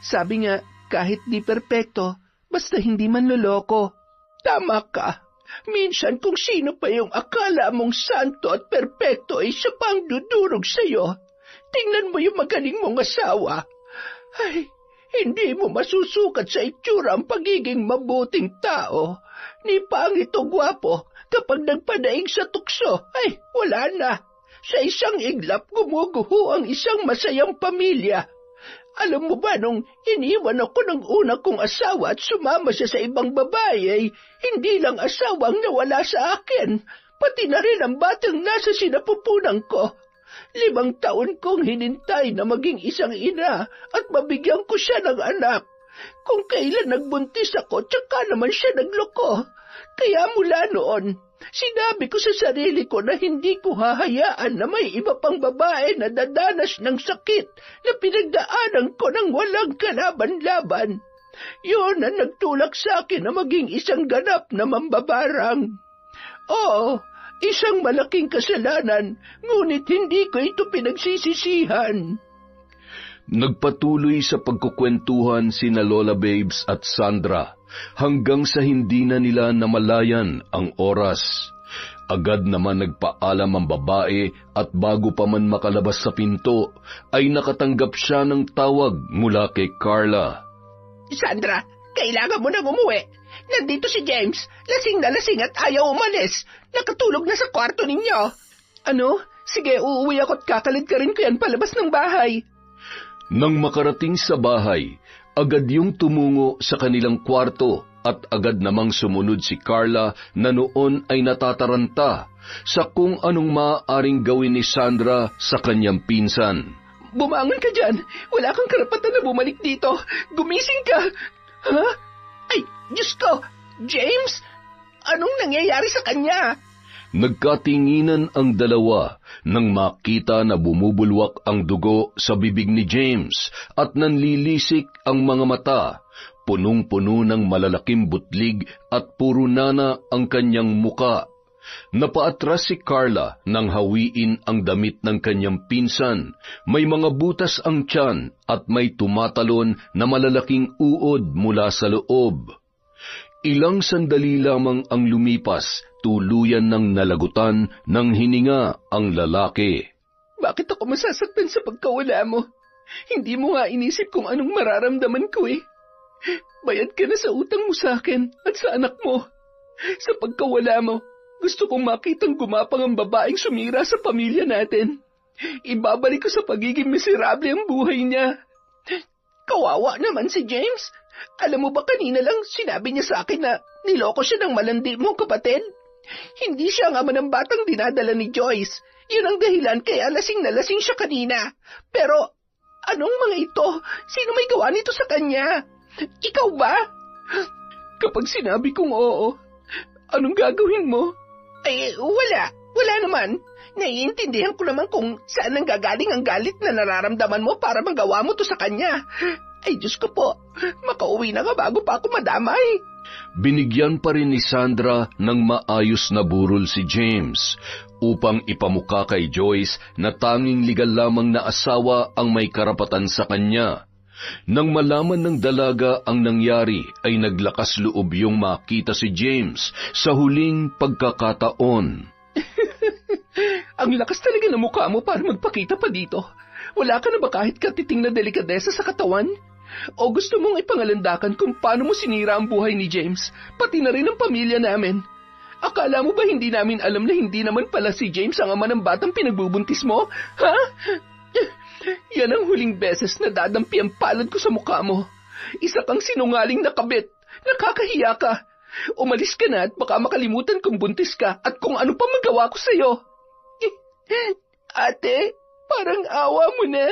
Sabi nga, kahit di perpekto, basta hindi man loloko. Tama ka. Minsan kung sino pa yung akala mong santo at perpekto ay siya pang dudurog sa'yo. Tingnan mo yung magaling mong asawa. Ay, hindi mo masusukat sa itsura ang pagiging mabuting tao. Ni pangit o gwapo, kapag nagpadaig sa tukso, ay wala na. Sa isang iglap gumuguho ang isang masayang pamilya. Alam mo ba, nung iniwan ako ng una kong asawa at sumama siya sa ibang babae, ay hindi lang asawa ang nawala sa akin, pati na rin ang batang nasa sinapupunan ko. 5 taon kong hinintay na maging isang ina at mabigyan ko siya ng anak. Kung kailan nagbuntis ako, tsaka naman siya nagloko. Kaya mula noon, sinabi ko sa sarili ko na hindi ko hahayaan na may iba pang babae na dadanas ng sakit na pinagdaanan ko ng walang kalaban-laban. Yun ang nagtulak sa akin na maging isang ganap na mambabarang. Oo, isang malaking kasalanan, ngunit hindi ko ito pinagsisisihan. Nagpatuloy sa pagkukwentuhan sina Lola Babes at Sandra hanggang sa hindi na nila namalayan ang oras. Agad naman nagpaalam ang babae at bago pa man makalabas sa pinto, ay nakatanggap siya ng tawag mula kay Carla. Sandra, kailangan mo nang umuwi. Nandito si James, lasing na lasing at ayaw umalis. Nakatulog na sa kwarto ninyo. Ano? Sige, uuwi ako at kakalid ka rin ko yan palabas ng bahay. Nang makarating sa bahay, agad yung tumungo sa kanilang kwarto at agad namang sumunod si Carla na noon ay natataranta sa kung anong maaaring gawin ni Sandra sa kanyang pinsan. Bumangon ka dyan! Wala kang karapatan na bumalik dito! Gumising ka! Ha? Ay, Diyos ko! James? Anong nangyayari sa kanya? Nagkatinginan ang dalawa nang makita na bumubulwak ang dugo sa bibig ni James at nanlilisik ang mga mata. punong-puno ng malalaking butlig at puro nana ang kanyang muka. Napaatras si Carla nang hawiin ang damit ng kanyang pinsan. May mga butas ang tiyan at may tumatalon na malalaking uod mula sa loob. Ilang sandali lamang ang lumipas, tuluyan ng nalagutan ng hininga ang lalaki. Bakit ako masasaktan sa pagkawala mo? Hindi mo nga inisip kung anong mararamdaman ko eh. Bayad ka na sa utang mo sa akin at sa anak mo. Sa pagkawala mo, gusto kong makitang gumapang ang babaeng sumira sa pamilya natin. Ibabalik ko sa pagiging miserable ang buhay niya. Kawawa naman si James. Alam mo ba kanina lang sinabi niya sa akin na niloko siya ng malandi mong kapatid? Hindi siya ang ama ng batang dinadala ni Joyce. Yun ang dahilan kaya lasing na lasing siya kanina. Pero anong mga ito? Sino may gawa nito sa kanya? Ikaw ba? Kapag sinabi kong oo, anong gagawin mo? Ay, wala. Wala naman. Naiintindihan ko naman kung saan nanggagaling ang galit na nararamdaman mo para magawa mo to sa kanya. Ay, Diyos ko po, makauwi na nga bago pa ako madamay. Binigyan pa rin ni Sandra ng maayos na burol si James upang ipamuka kay Joyce na tanging legal lamang na asawa ang may karapatan sa kanya. Nang malaman ng dalaga ang nangyari ay naglakas loob yung makita si James sa huling pagkakataon. Ang lakas talaga ng mukha mo para magpakita pa dito. Wala ka na ba kahit katiting na delikadesa sa katawan? O gusto mong ipangalandakan kung paano mo sinira ang buhay ni James, pati na rin ang pamilya namin? Akala mo ba hindi namin alam na hindi naman pala si James ang ama ng batang pinagbubuntis mo? Ha? Yan ang huling beses na dadampi ang palad ko sa mukha mo. Isa kang sinungaling na kabit. Nakakahiya ka. Umalis ka na at baka makalimutan kung buntis ka at kung ano pa magawa ko sa'yo. Ate, parang awa mo na.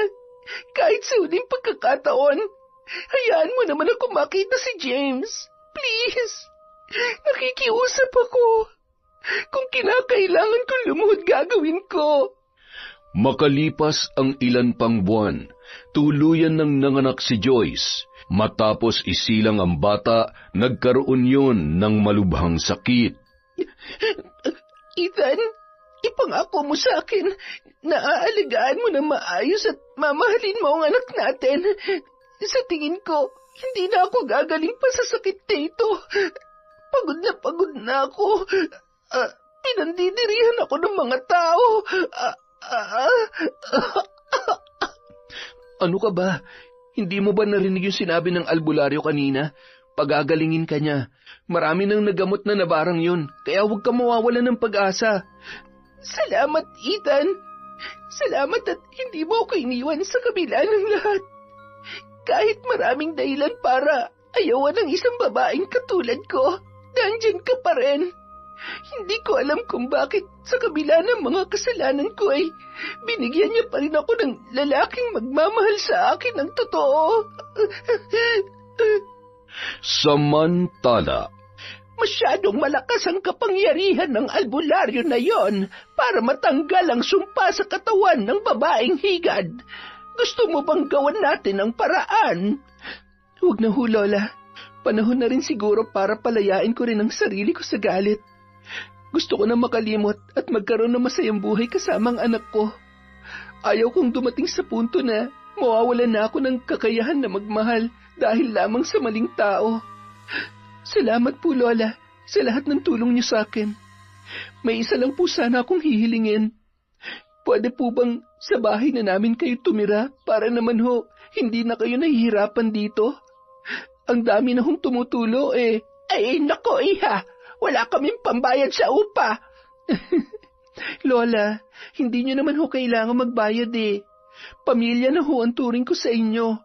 Kahit sa huling pagkakataon, hayaan mo naman ako makita si James. Please. Nakikiusap ako. Kung kinakailangan kong lumuhod, gagawin ko. Makalipas ang ilan pang buwan, tuluyan ng nanganak si Joyce. Matapos isilang ang bata, nagkaroon yun ng malubhang sakit. Ethan, ipangako mo sa akin na aalagaan mo na maayos at mamahalin mo ang anak natin. Sa tingin ko, hindi na ako gagaling pa sa sakit na ito. Pagod na ako. Pinandidirihan ako ng mga tao. Ano ka ba? Hindi mo ba narinig yung sinabi ng albularyo kanina? Pagagalingin ka niya. Marami nang nagamot na nabarang yun, kaya huwag ka mawawalan ng pag-asa. Salamat, Ethan. Salamat at hindi mo ako iniwan sa kabila ng lahat. Kahit maraming dahilan para ayawan ng isang babaeng katulad ko, nandyan ka pa rin. Hindi ko alam kung bakit sa kabila ng mga kasalanan ko ay binigyan niya pa rin ako ng lalaking magmamahal sa akin ng totoo. Samantala, masyadong malakas ang kapangyarihan ng albularyo na yon para matanggal ang sumpa sa katawan ng babaeng higad. Gusto mo bang gawan natin ang paraan? Huwag na ho, Lola. Panahon na rin siguro para palayain ko rin ang sarili ko sa galit. Gusto ko na makalimot at magkaroon ng masayang buhay kasama ang anak ko. Ayaw kong dumating sa punto na mawawalan na ako ng kakayahan na magmahal dahil lamang sa maling tao. Salamat po, Lola, sa lahat ng tulong niyo sa akin. May isa lang po sana akong hihilingin. Pwede po bang sa bahay na namin kayo tumira para naman ho, hindi na kayo nahihirapan dito? Ang dami na hong tumutulo eh. Ay, nako iha, wala kaming pambayad sa upa. Lola, hindi niyo naman ho kailangan magbayad eh. Pamilya na ho ang turing ko sa inyo.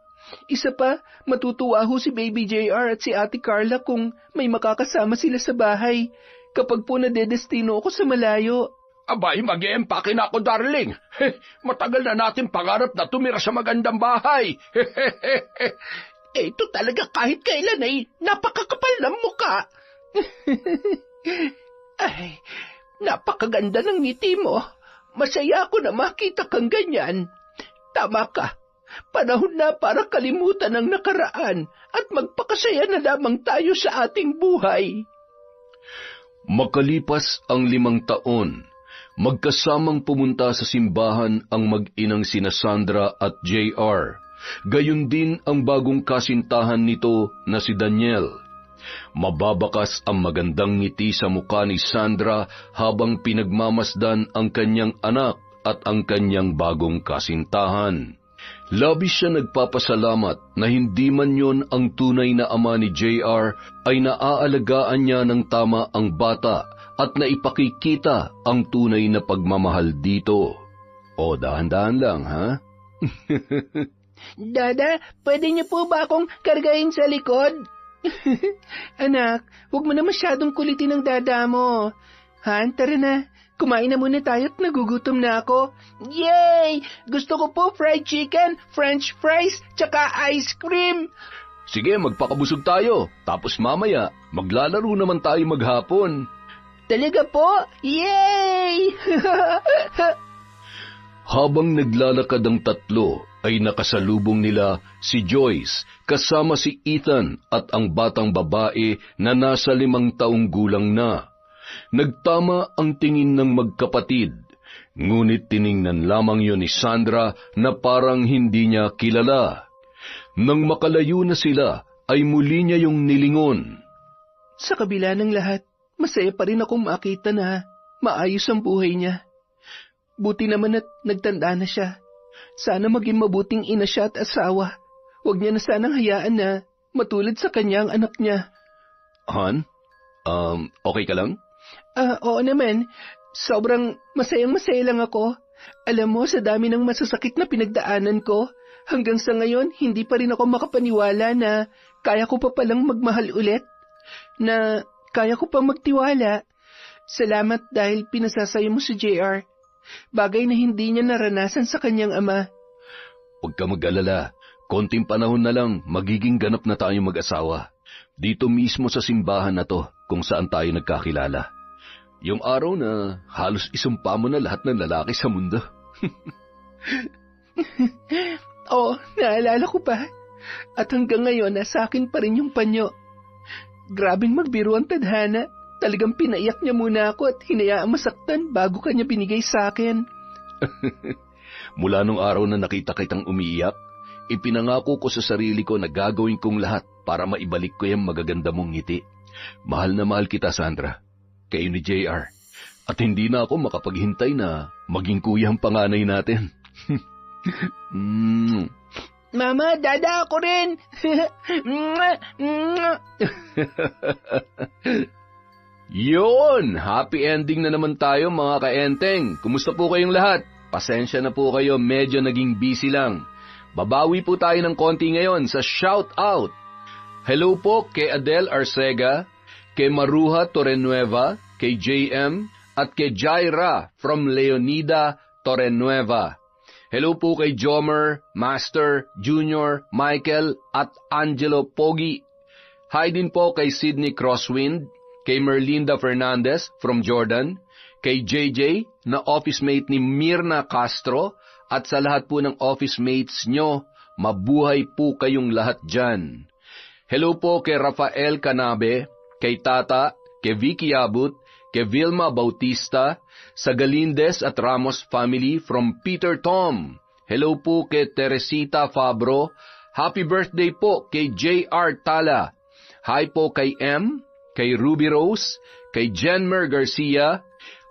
Isa pa, matutuwa ho si Baby JR at si Ate Carla kung may makakasama sila sa bahay kapag po nadedestino ako sa malayo. Abay, mag-e-empake na ako, darling. Matagal na natin pangarap na tumira sa magandang bahay. Ito talaga kahit kailan ay napakakapal ng muka. Ay, napakaganda ng ngiti mo. Masaya ako na makita kang ganyan. Tama ka. Panahon na para kalimutan ang nakaraan at magpakasaya na lamang tayo sa ating buhay. Makalipas ang 5 taon, magkasamang pumunta sa simbahan ang mag-inang sina Sandra at JR. Gayon din ang bagong kasintahan nito na si Daniel. Mababakas ang magandang ngiti sa mukha ni Sandra habang pinagmamasdan ang kanyang anak at ang kanyang bagong kasintahan. Labis siya nagpapasalamat na hindi man yon ang tunay na ama ni JR ay naaalagaan niya ng tama ang bata at naipakikita ang tunay na pagmamahal dito. O dahan-dahan lang, ha? Dada, pwede niyo po ba akong kargahin sa likod? Anak, huwag mo na masyadong kulitin ang dada mo. Han, tara na. Kumain na muna tayo at nagugutom na ako. Yay! Gusto ko po fried chicken, french fries, tsaka ice cream. Sige, magpakabusog tayo. Tapos mamaya, maglalaro naman tayo maghapon. Talaga po? Yay! Habang naglalakad ang tatlo, ay nakasalubong nila si Joyce kasama si Ethan at ang batang babae na nasa 5 taong gulang na. Nagtama ang tingin ng magkapatid, ngunit tiningnan lamang yon ni Sandra na parang hindi niya kilala. Nang makalayo na sila, ay muli niya yung nilingon. Sa kabila ng lahat, masaya pa rin akong makita na maayos ang buhay niya. Buti naman at nagtanda na siya. Sana maging mabuting ina siya at asawa. Huwag niya na sanang hayaan na matulad sa kanya ang anak niya. Han? Okay ka lang? Oo naman. Sobrang masayang-masaya lang ako. Alam mo, sa dami ng masasakit na pinagdaanan ko, hanggang sa ngayon, hindi pa rin ako makapaniwala na kaya ko pa palang magmahal ulit. Na kaya ko pa magtiwala. Salamat dahil pinasasayo mo si JR. Bagay na hindi niya naranasan sa kanyang ama. Huwag ka mag-alala. Konting panahon na lang, magiging ganap na tayong mag-asawa. Dito mismo sa simbahan na to, kung saan tayo nagkakilala. Yung araw na halos isumpa mo na lahat ng lalaki sa mundo. Oo, naalala ko pa. At hanggang ngayon, nasa akin pa rin yung panyo. Grabing magbiro ang tadhana. Talagang pinaiyak niya muna ako at hinayaang masaktan bago kanya binigay sa akin. Mula nung araw na nakita kitang umiiyak, ipinangako ko sa sarili ko na gagawin kong lahat para maibalik ko yung magaganda mong ngiti. Mahal na mahal kita, Sandra. Kayo ni JR. At hindi na ako makapaghintay na maging kuya ang panganay natin. Mama, dada ako rin. Yun! Happy ending na naman tayo mga kaenteng. Kumusta po kayong lahat? Pasensya na po kayo, medyo naging busy lang. Babawi po tayo ng konti ngayon sa shout out. Hello po kay Adele Arcega, kay Maruha Torrenueva, kay JM, at kay Jaira from Leonida Torrenueva. Hello po kay Jomer, Master, Junior, Michael, at Angelo Pogi. Hi din po kay Sydney Crosswind, kay Merlinda Fernandez from Jordan, kay JJ na office mate ni Mirna Castro, at sa lahat po ng office mates nyo, mabuhay po kayong lahat dyan. Hello po kay Rafael Canabe, kay Tata, kay Vicky Abut, kay Vilma Bautista, sa Galindez at Ramos family from Peter Tom. Hello po kay Teresita Fabro, happy birthday po kay JR Tala. Hi po kay M, kay Ruby Rose, kay Jenmer Garcia,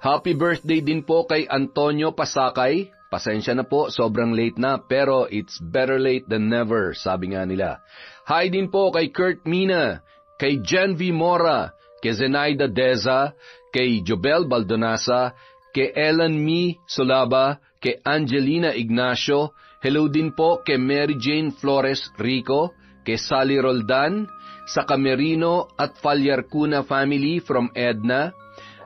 happy birthday din po kay Antonio Pasakay. Pasensya na po, sobrang late na, pero it's better late than never, sabi nga nila. Hi din po kay Kurt Mina, kay Jen V. Mora, kay Zenaida Deza, kay Jobel Baldonasa, kay Ellen Mi Solaba, kay Angelina Ignacio, hello din po kay Mary Jane Flores Rico, kay Sally Roldan, sa Camerino at Falyarcuna family from Edna.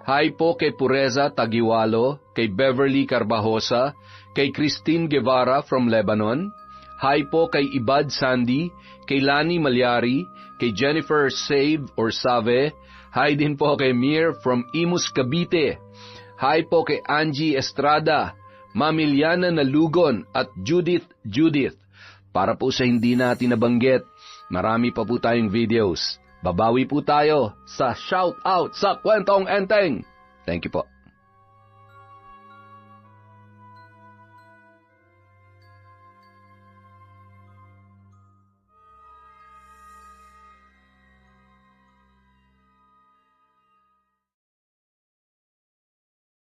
Hi po kay Pureza Tagiwalo, kay Beverly Carbajosa, kay Christine Guevara from Lebanon. Hi po kay Ibad Sandy, kay Lani Malyari, kay Jennifer Save or Save. Hi din po kay Mir from Imus Cavite. Hi po kay Angie Estrada, Mamiliana Nalugon at Judith. Para po sa hindi natin nabanggit, marami pa po tayong videos. Babawi po tayo sa shoutout sa Kwentong Enteng. Thank you po.